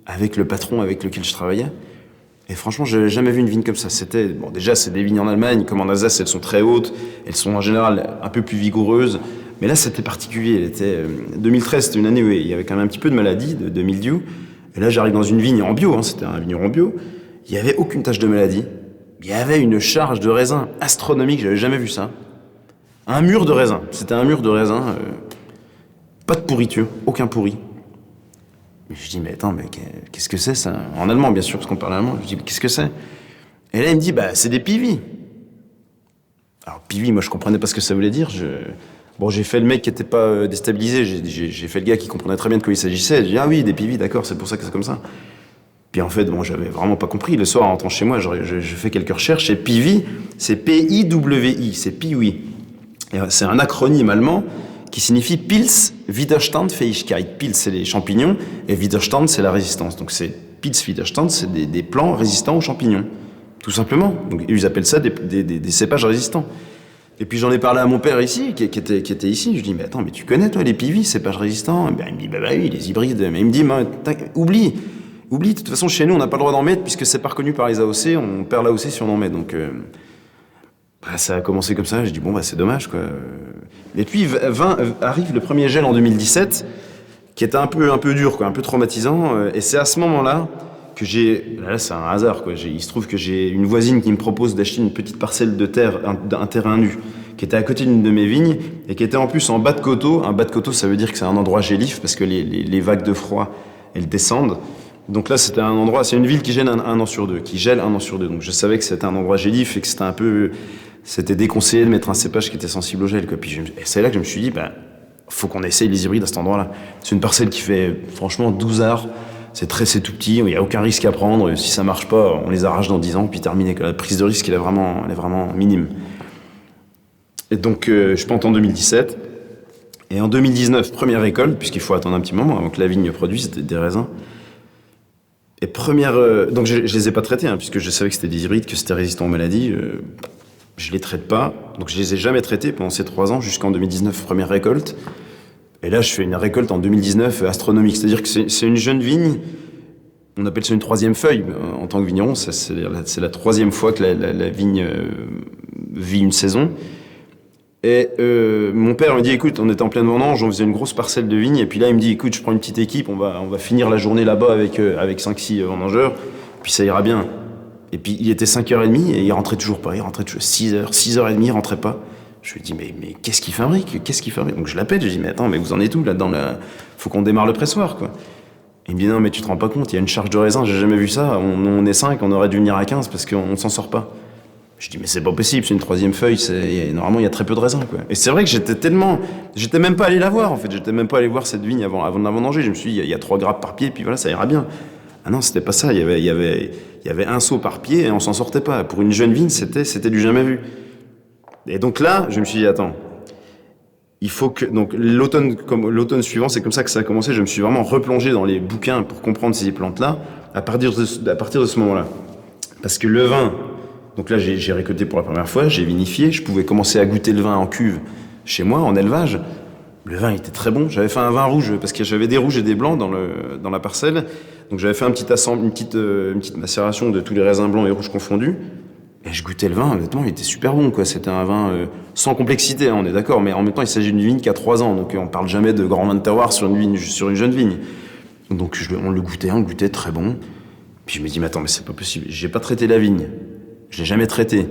avec le patron avec lequel je travaillais. Et franchement, j'avais jamais vu une vigne comme ça. Déjà, c'est des vignes en Allemagne, comme en Alsace, elles sont très hautes, elles sont en général un peu plus vigoureuses. Mais là, c'était particulier. 2013, c'était une année où il y avait quand même un petit peu de maladie, de mildiou. Et là, j'arrive dans une vigne en bio, hein, c'était un vigneron bio. Il n'y avait aucune tache de maladie. Il y avait une charge de raisin astronomique, j'avais jamais vu ça. Un mur de raisin. C'était un mur de raisin. Pas de pourriture, aucun pourri. Je dis, mais attends, mais qu'est-ce que c'est ça? En allemand, bien sûr, parce qu'on parle allemand. Je dis, mais qu'est-ce que c'est? Et là, il me dit, c'est des pivis. Alors, pivis, moi, je comprenais pas ce que ça voulait dire. J'ai fait le mec qui était pas déstabilisé. J'ai fait le gars qui comprenait très bien de quoi il s'agissait. J'ai dit, ah oui, des pivis, d'accord, c'est pour ça que c'est comme ça. Puis en fait, j'avais vraiment pas compris. Le soir, en rentrant chez moi, je fais quelques recherches. Et pivis, c'est P-I-W-I, c'est piwi. Et c'est un acronyme allemand qui signifie Pils Widerstandsfähigkeit. Pils, c'est les champignons, et Widerstand, c'est la résistance. Donc Pils Widerstand, c'est des plants résistants aux champignons, tout simplement. Donc ils appellent ça des cépages résistants. Et puis j'en ai parlé à mon père ici, qui était ici. Je lui dis, mais attends, mais tu connais toi les pivis, cépages résistants? Il me dit, oui, les hybrides. Mais il me dit, oublie, de toute façon chez nous on n'a pas le droit d'en mettre puisque c'est pas reconnu par les AOC, on perd l'AOC si on en met. Donc ça a commencé comme ça. J'ai dit, c'est dommage quoi. Et puis arrive le premier gel en 2017, qui était un peu dur, quoi, un peu traumatisant. Et c'est à ce moment-là que là c'est un hasard, quoi. Il se trouve que j'ai une voisine qui me propose d'acheter une petite parcelle de terre, un terrain nu, qui était à côté d'une de mes vignes, et qui était en plus en bas de coteau. Un bas de coteau, ça veut dire que c'est un endroit gélif, parce que les vagues de froid, elles descendent. Donc là, c'est une ville qui gèle un an sur deux, Donc je savais que c'était un endroit gélif et que c'était déconseillé de mettre un cépage qui était sensible au gel, quoi. Puis c'est là que je me suis dit, faut qu'on essaye les hybrides à cet endroit-là. C'est une parcelle qui fait franchement 12 arts. C'est tout petit, il n'y a aucun risque à prendre. Si ça marche pas, on les arrache dans 10 ans, puis terminé. La prise de risque, elle est vraiment minime. Et donc, je plante en 2017. Et en 2019, première récolte, puisqu'il faut attendre un petit moment avant que la vigne produise des raisins. Et donc je les ai pas traités, hein, puisque je savais que c'était des hybrides, que c'était résistant aux maladies. Je les traite pas, donc je les ai jamais traités pendant ces 3 ans, jusqu'en 2019, première récolte. Et là, je fais une récolte en 2019 astronomique. C'est-à-dire que c'est une jeune vigne, on appelle ça une 3e feuille. En tant que vigneron, c'est la 3e fois que la vigne vit une saison. Et mon père me dit, écoute, on était en pleine vendange, on faisait une grosse parcelle de vigne, et puis là, il me dit, écoute, je prends une petite équipe, on va finir la journée là-bas avec 5-6 vendangeurs, puis ça ira bien. Et puis il était 5h30 et il rentrait toujours pas, 6h30, il rentrait pas. Je lui dis, mais qu'est-ce qu'il fabrique? Donc je l'appelle, je dis, mais attends, mais vous en êtes où là-dedans? Faut qu'on démarre le pressoir, quoi. Il me dit non mais tu te rends pas compte, il y a une charge de raisin, j'ai jamais vu ça, on est 5, on aurait dû venir à 15 parce qu'on s'en sort pas. Je dis mais c'est pas possible, c'est une 3e feuille, normalement il y a très peu de raisin quoi. Et c'est vrai que j'étais même pas allé la voir en fait, j'étais même pas allé voir cette vigne avant de la vendanger. Je me suis dit il y a 3 grappes par pied puis voilà ça ira bien. Ah non c'était pas ça, il y avait un seau par pied et on s'en sortait pas. Pour une jeune vigne c'était du jamais vu. Et donc là je me suis dit attends, il faut que donc l'automne suivant c'est comme ça que ça a commencé. Je me suis vraiment replongé dans les bouquins pour comprendre ces plantes là à partir de ce moment-là, parce que le vin. Donc là, j'ai récolté pour la première fois, j'ai vinifié, je pouvais commencer à goûter le vin en cuve chez moi, en élevage. Le vin était très bon. J'avais fait un vin rouge, parce que j'avais des rouges et des blancs dans la parcelle. Donc j'avais fait une petite macération de tous les raisins blancs et rouges confondus. Et je goûtais le vin, honnêtement, il était super bon, quoi. C'était un vin sans complexité, hein, on est d'accord, mais en même temps, il s'agit d'une vigne qui a 3 ans, donc on parle jamais de grand vin de terroir sur une jeune vigne. Donc on le goûtait très bon. Puis je me dis, mais attends, mais c'est pas possible, j'ai pas traité la vigne. Je l'ai jamais traité.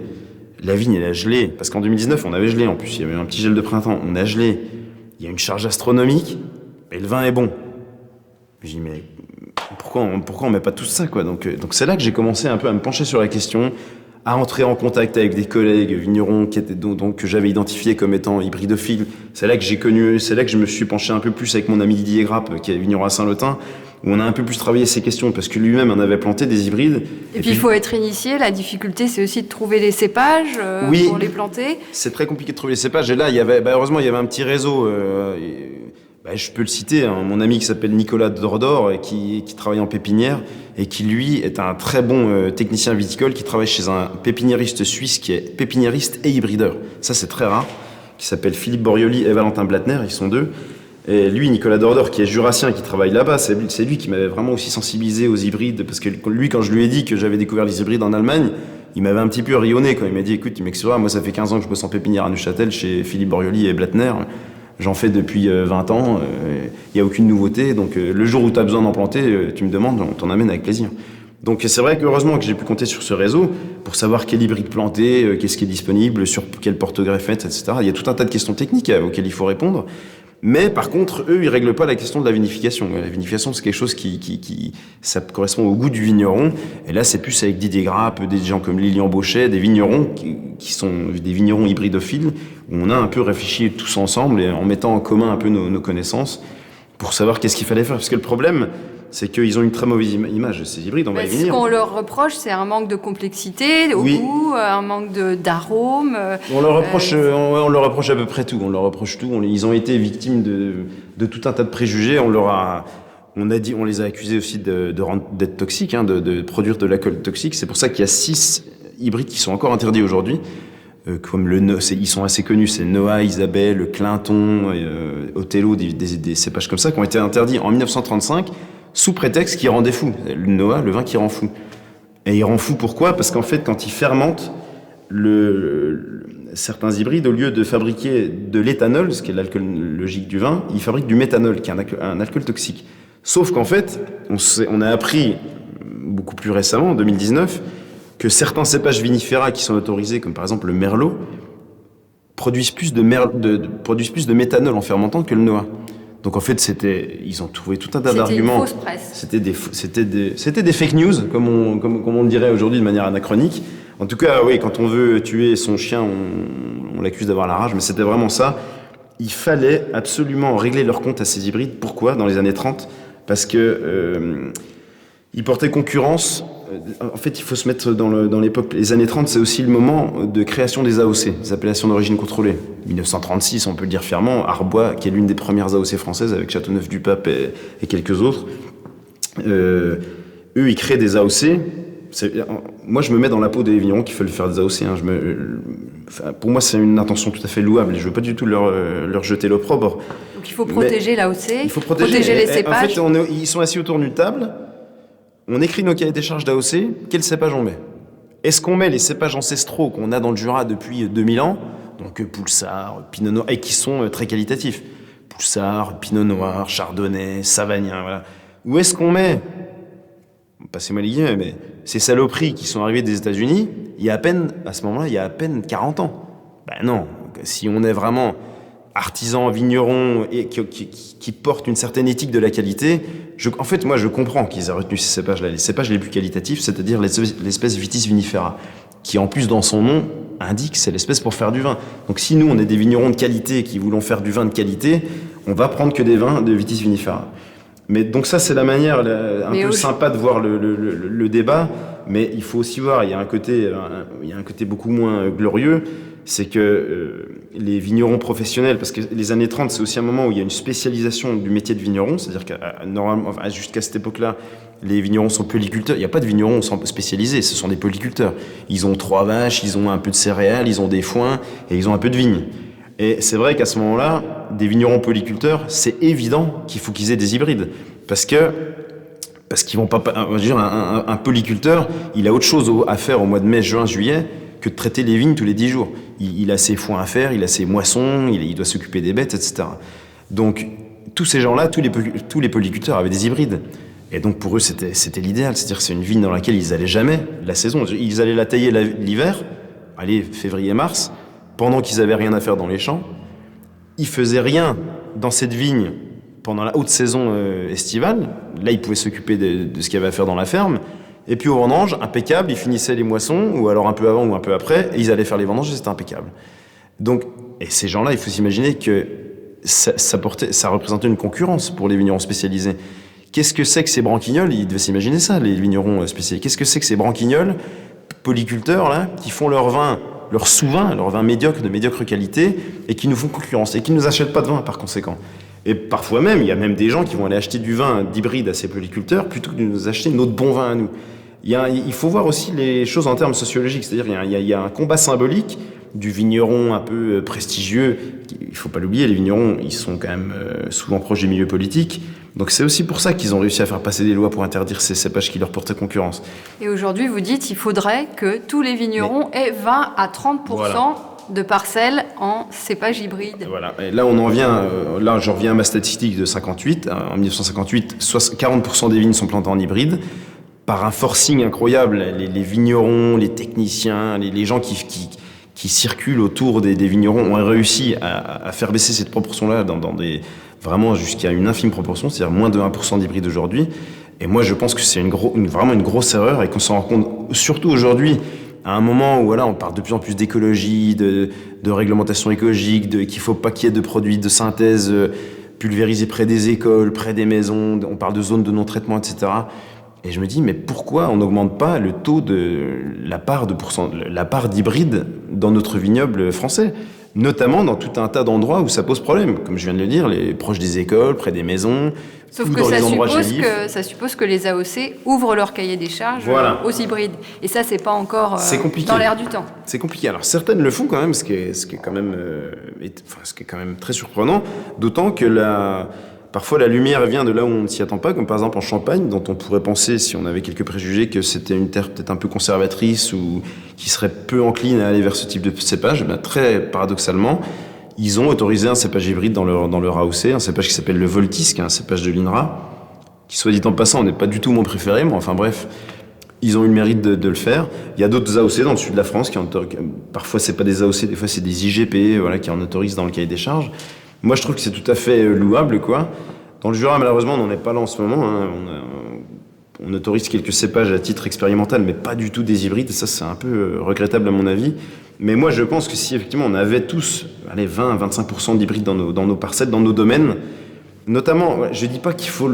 La vigne, elle a gelé. Parce qu'en 2019, on avait gelé. En plus, il y avait un petit gel de printemps. On a gelé. Il y a une charge astronomique. Et le vin est bon. Je dis, mais pourquoi on met pas tout ça, quoi? Donc c'est là que j'ai commencé un peu à me pencher sur la question, à entrer en contact avec des collègues vignerons que j'avais identifiés comme étant hybridophiles. C'est là que je me suis penché un peu plus avec mon ami Didier Grappe, qui est vigneron à Saint-Lothin, où on a un peu plus travaillé ces questions, parce que lui-même en avait planté des hybrides. Et puis il faut être initié, la difficulté c'est aussi de trouver les cépages pour les planter. C'est très compliqué de trouver les cépages, et là, heureusement, il y avait un petit réseau, je peux le citer, hein, mon ami qui s'appelle Nicolas Dordor, qui travaille en pépinière, et qui lui est un très bon technicien viticole, qui travaille chez un pépiniériste suisse qui est pépiniériste et hybrideur. Ça c'est très rare, qui s'appelle Philippe Borioli et Valentin Blattner, ils sont 2. Et lui, Nicolas Dordor, qui est jurassien, qui travaille là-bas, c'est lui qui m'avait vraiment aussi sensibilisé aux hybrides, parce que lui, quand je lui ai dit que j'avais découvert les hybrides en Allemagne, il m'avait un petit peu rayonné quand il m'a dit, écoute, mec, moi ça fait 15 ans que je bosse en pépinière à Neuchâtel chez Philippe Borioli et Blattner, j'en fais depuis 20 ans, il n'y a aucune nouveauté, donc le jour où tu as besoin d'en planter, tu me demandes, on t'en amène avec plaisir. Donc c'est vrai qu'heureusement que j'ai pu compter sur ce réseau pour savoir quel hybride planter, qu'est-ce qui est disponible, sur quel porte-greffette, etc. Il y a tout un tas de questions techniques auxquelles il faut répondre. Mais par contre, eux, ils règlent pas la question de la vinification. La vinification, c'est quelque chose ça correspond au goût du vigneron. Et là, c'est plus avec Didier Grappe, des gens comme Lilian Bauchet, des vignerons qui sont des vignerons hybridophiles, où on a un peu réfléchi tous ensemble et en mettant en commun un peu nos connaissances pour savoir qu'est-ce qu'il fallait faire. Parce que le problème, c'est qu'ils ont une très mauvaise image, ces hybrides, on va y venir. Ce qu'on leur reproche, c'est un manque de complexité au goût, un manque d'arôme. On leur reproche à peu près tout. On leur reproche tout. Ils ont été victimes de tout un tas de préjugés. On les a accusés aussi d'être toxiques, hein, de produire de l'alcool toxique. C'est pour ça qu'il y a 6 hybrides qui sont encore interdits aujourd'hui. Comme ils sont assez connus, c'est Noah, Isabelle, Clinton, Othello, des cépages comme ça qui ont été interdits en 1935 sous prétexte qu'ils rendaient fou. Le Noah, le vin qui rend fou. Et il rend fou pourquoi? Parce qu'en fait, quand ils fermentent certains hybrides, au lieu de fabriquer de l'éthanol, ce qui est l'alcool logique du vin, ils fabriquent du méthanol, qui est un alcool toxique. Sauf qu'en fait, on a appris beaucoup plus récemment, en 2019, que certains cépages vinifera qui sont autorisés, comme par exemple le merlot, produisent plus de méthanol en fermentant que le Noah. Donc en fait, ils ont trouvé tout un tas d'arguments. C'était une fausse presse. C'était des fake news, comme on le dirait aujourd'hui de manière anachronique. En tout cas, oui, quand on veut tuer son chien, on l'accuse d'avoir la rage, mais c'était vraiment ça. Il fallait absolument régler leur compte à ces hybrides. Pourquoi? Dans les années 30, parce que ils portaient concurrence. En fait, il faut se mettre dans l'époque. Les années 30, c'est aussi le moment de création des AOC, des appellations d'origine contrôlée. 1936, on peut le dire fièrement, Arbois, qui est l'une des premières AOC françaises, avec Châteauneuf-du-Pape et quelques autres. Eux, ils créent des AOC. Moi, je me mets dans la peau des vignerons qui veulent faire des AOC. Hein. Pour moi, c'est une intention tout à fait louable. Et je ne veux pas du tout leur jeter l'opprobre. Donc il faut protéger l'AOC, il faut protéger les cépages. En fait, ils sont assis autour d'une table. On écrit nos cahiers des charges d'AOC, quel cépage on met? Est-ce qu'on met les cépages ancestraux qu'on a dans le Jura depuis 2000 ans, donc Poulsard, Pinot Noir, et qui sont très qualitatifs, Poulsard, Pinot Noir, Chardonnay, Savagnin, voilà. Ou est-ce qu'on met, passez-moi les guillemets, mais ces saloperies qui sont arrivées des États-Unis, à ce moment-là, il y a à peine 40 ans? Ben non, si on est vraiment artisans, vignerons, et qui portent une certaine éthique de la qualité, en fait, moi, je comprends qu'ils aient retenu ces cépages-là, les cépages les plus qualitatifs, c'est-à-dire l'espèce Vitis vinifera, qui en plus dans son nom indique c'est l'espèce pour faire du vin. Donc si nous, on est des vignerons de qualité qui voulons faire du vin de qualité, on va prendre que des vins de Vitis vinifera. Mais donc ça, c'est la manière un peu sympa de voir le débat, mais il faut aussi voir, il y a un côté beaucoup moins glorieux, c'est que les vignerons professionnels, parce que les années 30, c'est aussi un moment où il y a une spécialisation du métier de vigneron, c'est-à-dire que jusqu'à cette époque-là, les vignerons sont polyculteurs. Il n'y a pas de vignerons spécialisés, ce sont des polyculteurs. Ils ont 3 vaches, ils ont un peu de céréales, ils ont des foins et ils ont un peu de vignes. Et c'est vrai qu'à ce moment-là, des vignerons polyculteurs, c'est évident qu'il faut qu'ils aient des hybrides. Parce qu'ils vont pas... Je veux dire, un polyculteur, il a autre chose à faire au mois de mai, juin, juillet, que de traiter les vignes tous les 10 jours. Il a ses foins à faire, il a ses moissons, il doit s'occuper des bêtes, etc. Donc, tous ces gens-là, tous les polyculteurs avaient des hybrides. Et donc, pour eux, c'était l'idéal. C'est-à-dire que c'est une vigne dans laquelle ils allaient jamais la saison. Ils allaient la tailler l'hiver, février-mars, pendant qu'ils avaient rien à faire dans les champs. Ils faisaient rien dans cette vigne pendant la haute saison estivale. Là, ils pouvaient s'occuper de ce qu'il y avait à faire dans la ferme. Et puis au vendange, impeccable, ils finissaient les moissons, ou alors un peu avant ou un peu après, et ils allaient faire les vendanges, et c'était impeccable. Donc, et ces gens-là, il faut s'imaginer que ça représentait une concurrence pour les vignerons spécialisés. Qu'est-ce que c'est que ces branquignoles? Ils devaient s'imaginer ça, les vignerons spécialisés. Qu'est-ce que c'est que ces branquignoles, polyculteurs, là, qui font leur vin, leur sous-vin, leur vin médiocre, de médiocre qualité, et qui nous font concurrence, et qui ne nous achètent pas de vin, par conséquent. Et parfois même, il y a même des gens qui vont aller acheter du vin d'hybride à ces polyculteurs, plutôt que de nous acheter notre bon vin à nous. Il faut voir aussi les choses en termes sociologiques, c'est-à-dire il y a un combat symbolique du vigneron un peu prestigieux. Il ne faut pas l'oublier, les vignerons, ils sont quand même souvent proches du milieu politique. Donc c'est aussi pour ça qu'ils ont réussi à faire passer des lois pour interdire ces cépages qui leur portaient concurrence. Et aujourd'hui, vous dites qu'il faudrait que tous les vignerons aient 20 à 30% de parcelles en cépage hybride. Voilà. Et là, on en vient. Là, j'en reviens à ma statistique de 58. En 1958, 40% des vignes sont plantées en hybride. Par un forcing incroyable, les vignerons, les techniciens, les gens qui circulent autour des vignerons ont réussi à faire baisser cette proportion-là vraiment jusqu'à une infime proportion, c'est-à-dire moins de 1% d'hybride aujourd'hui. Et moi, je pense que c'est vraiment une grosse erreur et qu'on s'en rend compte, surtout aujourd'hui, à un moment où on parle de plus en plus d'écologie, de réglementation écologique, qu'il ne faut pas qu'il y ait de produits de synthèse pulvérisés près des écoles, près des maisons, on parle de zones de non-traitement, etc. Et je me dis, mais pourquoi on n'augmente pas le taux la part d'hybride dans notre vignoble français, notamment dans tout un tas d'endroits où ça pose problème, comme je viens de le dire, proches des écoles, près des maisons, sauf que ça suppose que les AOC ouvrent leur cahier des charges aux hybrides. Et ça, c'est pas encore dans l'air du temps. C'est compliqué. Alors certaines le font quand même, ce qui est quand même très surprenant, d'autant que parfois, la lumière vient de là où on ne s'y attend pas, comme par exemple en Champagne, dont on pourrait penser, si on avait quelques préjugés, que c'était une terre peut-être un peu conservatrice ou qui serait peu encline à aller vers ce type de cépage. Eh bien, très paradoxalement, ils ont autorisé un cépage hybride dans leur AOC, un cépage qui s'appelle le Voltis, qui est un cépage de l'INRA, qui, soit dit en passant, n'est pas du tout mon préféré, mais enfin bref, ils ont eu le mérite de le faire. Il y a d'autres AOC dans le sud de la France, parfois c'est pas des AOC, des fois c'est des IGP, qui en autorisent dans le cahier des charges. Moi, je trouve que c'est tout à fait louable, quoi. Dans le Jura, malheureusement, on n'en est pas là en ce moment. On autorise quelques cépages à titre expérimental, mais pas du tout des hybrides. Et ça, c'est un peu regrettable à mon avis. Mais moi, je pense que si effectivement on avait tous 20-25% d'hybrides dans nos parcelles, dans nos domaines, notamment, je dis pas qu'il faut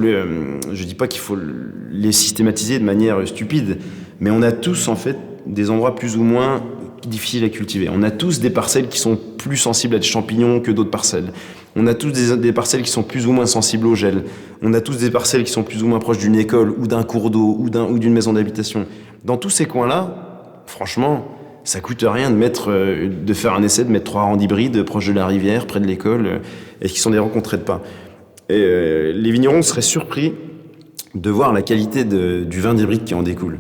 les systématiser de manière stupide, mais on a tous en fait des endroits plus ou moins difficiles à cultiver. On a tous des parcelles qui sont plus sensibles à des champignons que d'autres parcelles. On a tous des parcelles qui sont plus ou moins sensibles au gel. On a tous des parcelles qui sont plus ou moins proches d'une école ou d'un cours d'eau ou d'une maison d'habitation. Dans tous ces coins-là, franchement, ça coûte rien de faire un essai, de mettre 3 rangs d'hybrides proches de la rivière, près de l'école, et qui sont des rencontrés de pas. Et les vignerons seraient surpris de voir la qualité du vin d'hybride qui en découle.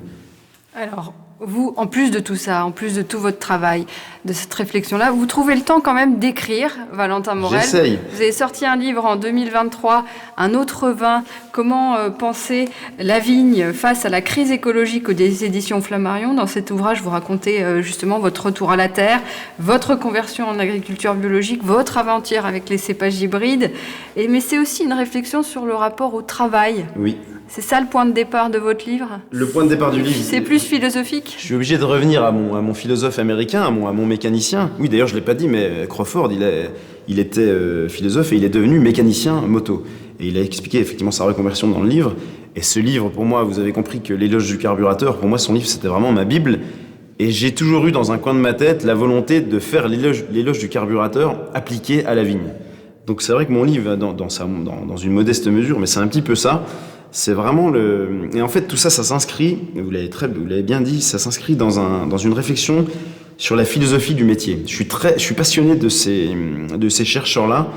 Alors, Vous, en plus de tout ça, en plus de tout votre travail, de cette réflexion-là, vous trouvez le temps quand même d'écrire, Valentin Morel. J'essaye. Vous avez sorti un livre en 2023, Un autre vin, comment penser la vigne face à la crise écologique aux éditions Flammarion. Dans cet ouvrage, vous racontez justement votre retour à la terre, votre conversion en agriculture biologique, votre aventure avec les cépages hybrides. Mais c'est aussi une réflexion sur le rapport au travail. Oui. C'est ça le point de départ de votre livre ? Le point de départ du livre. C'est plus philosophique ? Je suis obligé de revenir à mon philosophe américain, à mon mécanicien. Oui, d'ailleurs, je ne l'ai pas dit, mais Crawford, il était philosophe et il est devenu mécanicien moto. Et il a expliqué effectivement sa reconversion dans le livre. Et ce livre, pour moi, vous avez compris que l'éloge du carburateur, pour moi, son livre, c'était vraiment ma Bible. Et j'ai toujours eu dans un coin de ma tête la volonté de faire l'éloge du carburateur appliqué à la vigne. Donc c'est vrai que mon livre, dans une modeste mesure, mais c'est un petit peu ça. C'est vraiment et en fait tout ça s'inscrit, vous l'avez bien dit, ça s'inscrit dans une réflexion sur la philosophie du métier. Je suis passionné de ces chercheurs-là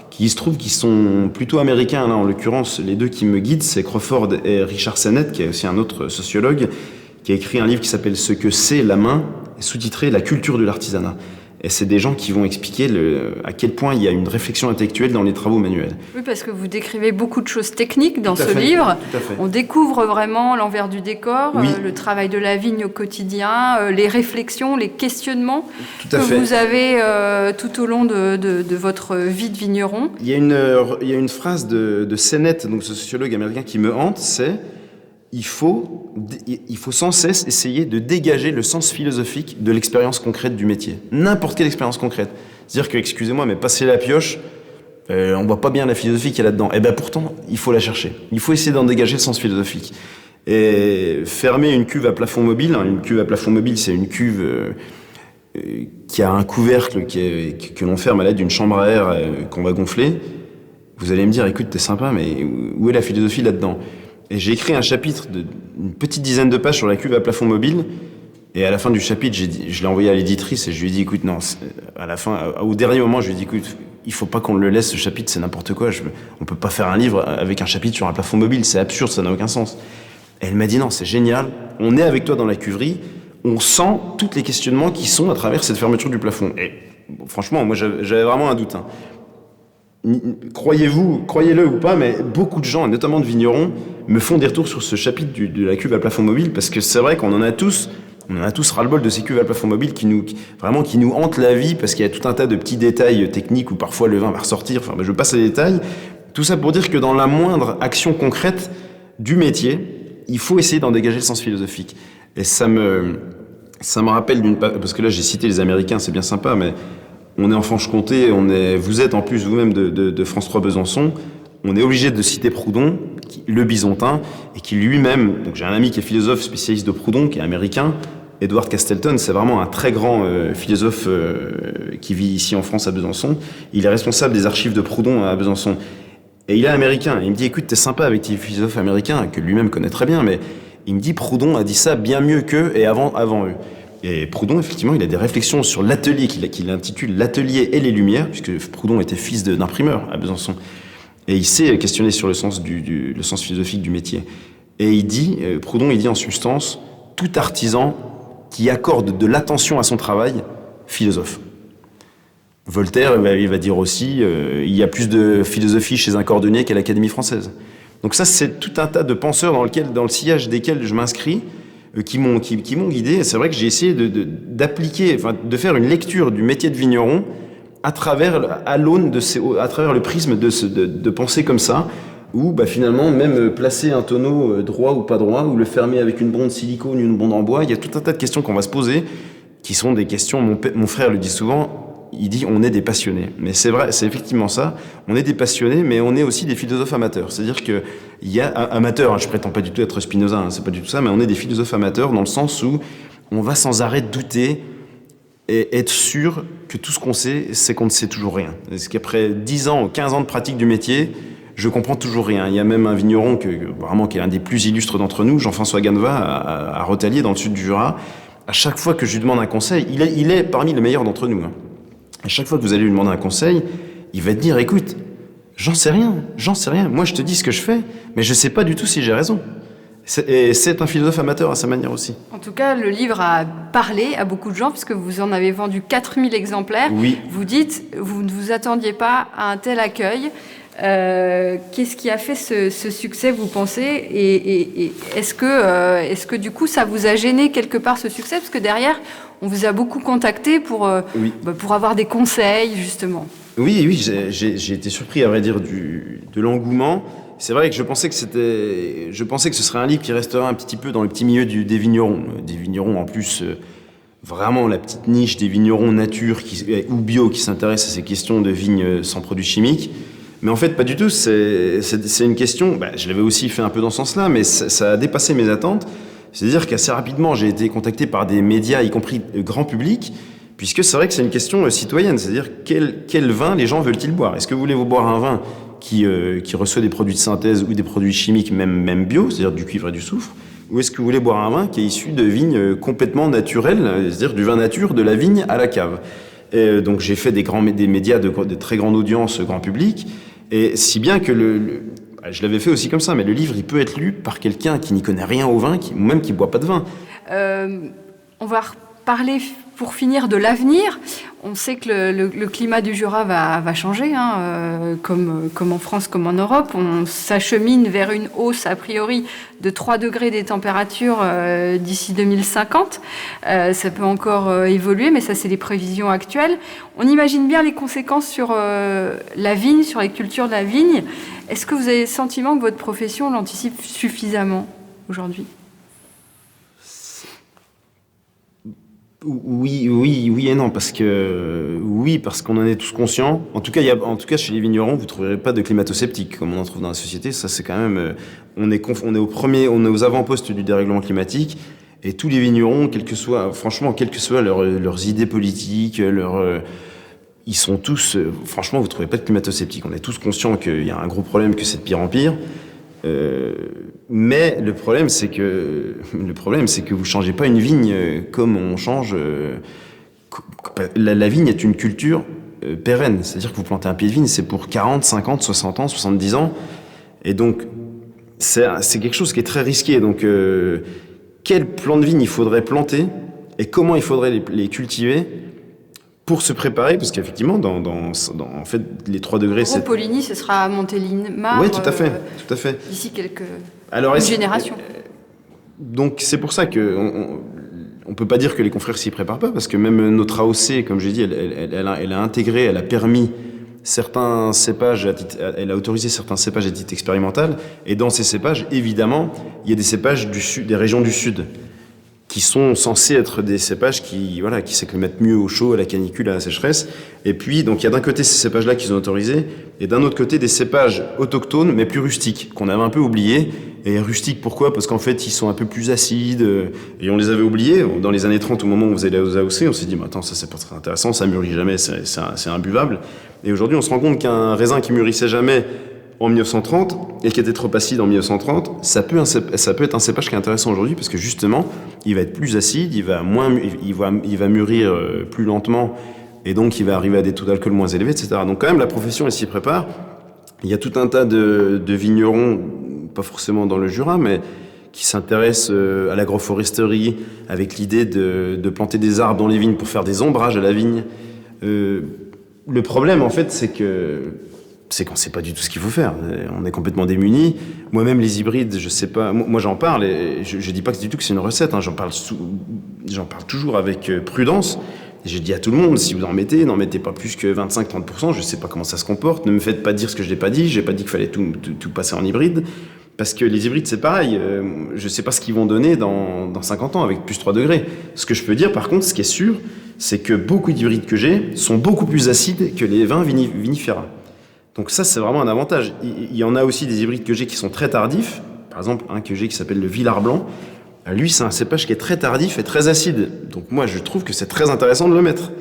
qui se trouve qui sont plutôt américains. Là, en l'occurrence, les deux qui me guident, c'est Crawford et Richard Sennett, qui est aussi un autre sociologue, qui a écrit un livre qui s'appelle Ce que c'est la main, sous-titré La culture de l'artisanat. Et c'est des gens qui vont expliquer à quel point il y a une réflexion intellectuelle dans les travaux manuels. Oui, parce que vous décrivez beaucoup de choses techniques dans ce livre. Tout à fait. On découvre vraiment l'envers du décor, oui. Le travail de la vigne au quotidien, les réflexions, les questionnements que fait. Vous avez tout au long de votre vie de vigneron. Il y a une phrase de Sennett, donc ce sociologue américain, qui me hante, c'est il faut sans cesse essayer de dégager le sens philosophique de l'expérience concrète du métier. N'importe quelle expérience concrète. C'est-à-dire que, excusez-moi, mais passer la pioche, on voit pas bien la philosophie qu'il y a là-dedans. Et bien pourtant, il faut la chercher. Il faut essayer d'en dégager le sens philosophique. Et fermer une cuve à plafond mobile, une cuve à plafond mobile, c'est une cuve qui a un couvercle que l'on ferme à l'aide d'une chambre à air qu'on va gonfler. Vous allez me dire, écoute, t'es sympa, mais où est la philosophie là-dedans ? Et j'ai écrit un chapitre d'une petite dizaine de pages sur la cuve à plafond mobile. Et à la fin du chapitre, je l'ai envoyé à l'éditrice et je lui ai dit, écoute, non, à la fin, au dernier moment, je lui ai dit, écoute, il faut pas qu'on le laisse, ce chapitre, c'est n'importe quoi. On peut pas faire un livre avec un chapitre sur un plafond mobile, c'est absurde, ça n'a aucun sens. Et elle m'a dit, non, c'est génial, on est avec toi dans la cuverie, on sent tous les questionnements qui sont à travers cette fermeture du plafond. Et bon, franchement, moi, j'avais vraiment un doute. Croyez-le ou pas, mais beaucoup de gens, notamment de vignerons, me font des retours sur ce chapitre de la cuve à plafond mobile, parce que c'est vrai qu'on en a tous ras-le-bol de ces cuves à plafond mobile qui nous hantent la vie, parce qu'il y a tout un tas de petits détails techniques où parfois le vin va ressortir. Enfin, je passe les détails. Tout ça pour dire que dans la moindre action concrète du métier, il faut essayer d'en dégager le sens philosophique. Et ça me rappelle parce que là j'ai cité les Américains, c'est bien sympa, mais on est en Franche-Comté, vous êtes en plus vous-même de France 3 Besançon, on est obligé de citer Proudhon, le Bisontin, et qui lui-même, donc j'ai un ami qui est philosophe spécialiste de Proudhon, qui est américain, Edward Castleton, c'est vraiment un très grand philosophe qui vit ici en France à Besançon. Il est responsable des archives de Proudhon à Besançon. Et il est américain, et il me dit, écoute, t'es sympa avec tes philosophes américains, que lui-même connaît très bien, mais il me dit, Proudhon a dit ça bien mieux qu'eux et avant eux. Et Proudhon, effectivement, il a des réflexions sur l'atelier qu'il intitule L'atelier et les Lumières, puisque Proudhon était fils d'imprimeur à Besançon. Et il s'est questionné sur le sens le sens philosophique du métier. Et Proudhon, il dit en substance, tout artisan qui accorde de l'attention à son travail, philosophe. Voltaire, il va dire aussi, il y a plus de philosophie chez un cordonnier qu'à l'Académie française. Donc ça, c'est tout un tas de penseurs dans le sillage desquels je m'inscris, qui m'ont guidé. Et c'est vrai que j'ai essayé d'appliquer, de faire une lecture du métier de vigneron à travers le prisme de penser comme ça, où finalement, même placer un tonneau droit ou pas droit, ou le fermer avec une bonde silicone ou une bonde en bois, il y a tout un tas de questions qu'on va se poser, qui sont des questions, mon frère le dit souvent, il dit on est des passionnés. Mais c'est vrai, c'est effectivement ça, on est des passionnés, mais on est aussi des philosophes amateurs. C'est-à-dire qu'il y a amateurs, je prétends pas du tout être Spinoza, c'est pas du tout ça, mais on est des philosophes amateurs dans le sens où on va sans arrêt douter et être sûr que tout ce qu'on sait, c'est qu'on ne sait toujours rien. Parce qu'après 10 ans ou 15 ans de pratique du métier, je comprends toujours rien. Il y a même un vigneron qui est l'un des plus illustres d'entre nous, Jean-François Ganeva, à Rotalier, dans le sud du Jura. À chaque fois que je lui demande un conseil, il est parmi les meilleurs d'entre nous. À chaque fois que vous allez lui demander un conseil, il va te dire, écoute, j'en sais rien. Moi, je te dis ce que je fais, mais je sais pas du tout si j'ai raison. C'est un philosophe amateur à sa manière aussi. En tout cas, le livre a parlé à beaucoup de gens, puisque vous en avez vendu 4000 exemplaires. Oui. Vous dites, vous ne vous attendiez pas à un tel accueil. Qu'est-ce qui a fait ce succès, vous pensez, et est-ce que du coup ça vous a gêné quelque part, ce succès, parce que derrière on vous a beaucoup contacté pour avoir des conseils, justement. Oui, j'ai été surpris, à vrai dire, de l'engouement. C'est vrai que je pensais que ce serait un livre qui resterait un petit peu dans le petit milieu des vignerons. Des vignerons, en plus, vraiment la petite niche des vignerons nature ou bio qui s'intéressent à ces questions de vignes sans produits chimiques. Mais en fait, pas du tout. C'est une question, je l'avais aussi fait un peu dans ce sens-là, mais ça a dépassé mes attentes. C'est-à-dire qu'assez rapidement, j'ai été contacté par des médias, y compris grand public, puisque c'est vrai que c'est une question citoyenne. C'est-à-dire quel vin les gens veulent-ils boire? Est-ce que vous voulez boire un vin qui reçoit des produits de synthèse ou des produits chimiques, même bio, c'est-à-dire du cuivre et du soufre, ou est-ce que vous voulez boire un vin qui est issu de vignes complètement naturelles, c'est-à-dire du vin nature, de la vigne à la cave? Et donc j'ai fait des médias de très grande audience, grand public, et si bien que je l'avais fait aussi comme ça, mais le livre, il peut être lu par quelqu'un qui n'y connaît rien au vin, ou même qui ne boit pas de vin. On va reparler, pour finir, de l'avenir. On sait que le climat du Jura va changer, comme en France, comme en Europe. On s'achemine vers une hausse, a priori, de 3 degrés des températures d'ici 2050. Ça peut encore évoluer, mais ça, c'est les prévisions actuelles. On imagine bien les conséquences sur la vigne, sur les cultures de la vigne. Est-ce que vous avez le sentiment que votre profession l'anticipe suffisamment aujourd'hui ? Oui et non, parce qu'on en est tous conscients. En tout cas, chez les vignerons, vous trouverez pas de climato-sceptiques comme on en trouve dans la société. Ça, c'est quand même, on est aux avant-postes du dérèglement climatique, et tous les vignerons, quelles que soient leurs idées politiques, ils sont tous, franchement, vous trouvez pas de climato-sceptiques. On est tous conscients qu'il y a un gros problème, que c'est de pire en pire. Mais le problème, c'est que vous changez pas une vigne comme on change. La vigne est une culture pérenne. C'est-à-dire que vous plantez un pied de vigne, c'est pour 40, 50, 60 ans, 70 ans. Et donc, c'est quelque chose qui est très risqué. Donc, quel plant de vigne il faudrait planter et comment il faudrait les cultiver pour se préparer, parce qu'effectivement, en fait, les 3 degrés... Pour Poligny, ce sera à Montélimar. Oui, tout à fait. D'ici une génération. Donc, c'est pour ça qu'on ne peut pas dire que les confrères s'y préparent pas, parce que même notre AOC, comme j'ai dit, elle a intégré, elle a permis certains cépages, elle a autorisé certains cépages à titre expérimental, et dans ces cépages, évidemment, il y a des cépages des régions du Sud, qui sont censés être des cépages qui s'acclimatent mieux au chaud, à la canicule, à la sécheresse. Et puis, donc, il y a d'un côté ces cépages-là qui sont autorisés, et d'un autre côté des cépages autochtones, mais plus rustiques, qu'on avait un peu oubliés. Et rustiques, pourquoi? Parce qu'en fait, ils sont un peu plus acides, et on les avait oubliés. Dans les années 30, au moment où on faisait les AOC, on s'est dit, attends, ça c'est pas très intéressant, ça mûrit jamais, c'est imbuvable. Et aujourd'hui, on se rend compte qu'un raisin qui mûrissait jamais en 1930 et qui était trop acide en 1930, ça peut être un cépage qui est intéressant aujourd'hui, parce que justement, il va être plus acide, il va mûrir plus lentement, et donc il va arriver à des taux d'alcool moins élevés, etc. Donc quand même, la profession, elle s'y prépare. Il y a tout un tas de vignerons, pas forcément dans le Jura, mais qui s'intéressent à l'agroforesterie, avec l'idée de planter des arbres dans les vignes pour faire des ombrages à la vigne. Le problème, en fait, c'est qu'on sait pas du tout ce qu'il faut faire. On est complètement démunis. Moi-même, les hybrides, je sais pas. Moi, j'en parle, et je dis pas du tout que c'est une recette. J'en parle toujours avec prudence. Et je dis à tout le monde, si vous n'en mettez pas plus que 25-30%. Je sais pas comment ça se comporte. Ne me faites pas dire ce que je n'ai pas dit. J'ai pas dit qu'il fallait tout passer en hybride. Parce que les hybrides, c'est pareil. Je sais pas ce qu'ils vont donner dans 50 ans avec plus 3 degrés. Ce que je peux dire, par contre, ce qui est sûr, c'est que beaucoup d'hybrides que j'ai sont beaucoup plus acides que les vins vinifera. Donc ça, c'est vraiment un avantage. Il y en a aussi des hybrides que j'ai qui sont très tardifs. Par exemple, un que j'ai qui s'appelle le Villard Blanc. Lui, c'est un cépage qui est très tardif et très acide. Donc moi, je trouve que c'est très intéressant de le mettre.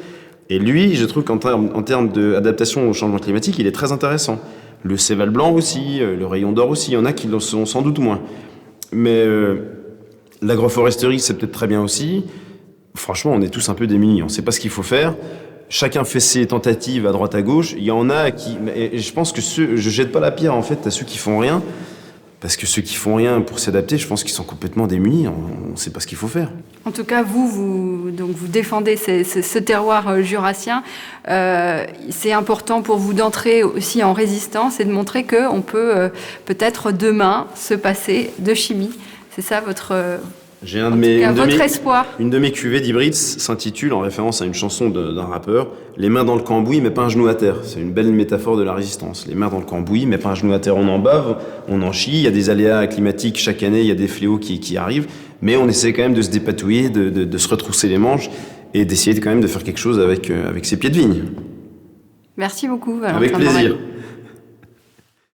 Et lui, je trouve qu'en termes d'adaptation au changement climatique, il est très intéressant. Le Céval Blanc aussi, le Rayon d'Or aussi, il y en a qui le sont sans doute moins. Mais l'agroforesterie, c'est peut-être très bien aussi. Franchement, on est tous un peu démunis. On ne sait pas ce qu'il faut faire. Chacun fait ses tentatives à droite à gauche. Il y en a qui... Et je pense que je jette pas la pierre, en fait, à ceux qui font rien. Parce que ceux qui font rien pour s'adapter, je pense qu'ils sont complètement démunis. On ne sait pas ce qu'il faut faire. En tout cas, vous défendez ce terroir jurassien. C'est important pour vous d'entrer aussi en résistance et de montrer qu'on peut peut-être demain se passer de chimie. C'est ça votre espoir. Une de mes cuvées d'hybrides s'intitule, en référence à une chanson d'un rappeur, « Les mains dans le cambouis, mais pas un genou à terre ». C'est une belle métaphore de la résistance. Les mains dans le cambouis, mais pas un genou à terre. On en bave, on en chie, il y a des aléas climatiques chaque année, il y a des fléaux qui arrivent, mais on essaie quand même de se dépatouiller, de se retrousser les manches et d'essayer quand même de faire quelque chose avec ses pieds de vigne. Merci beaucoup. Avec plaisir.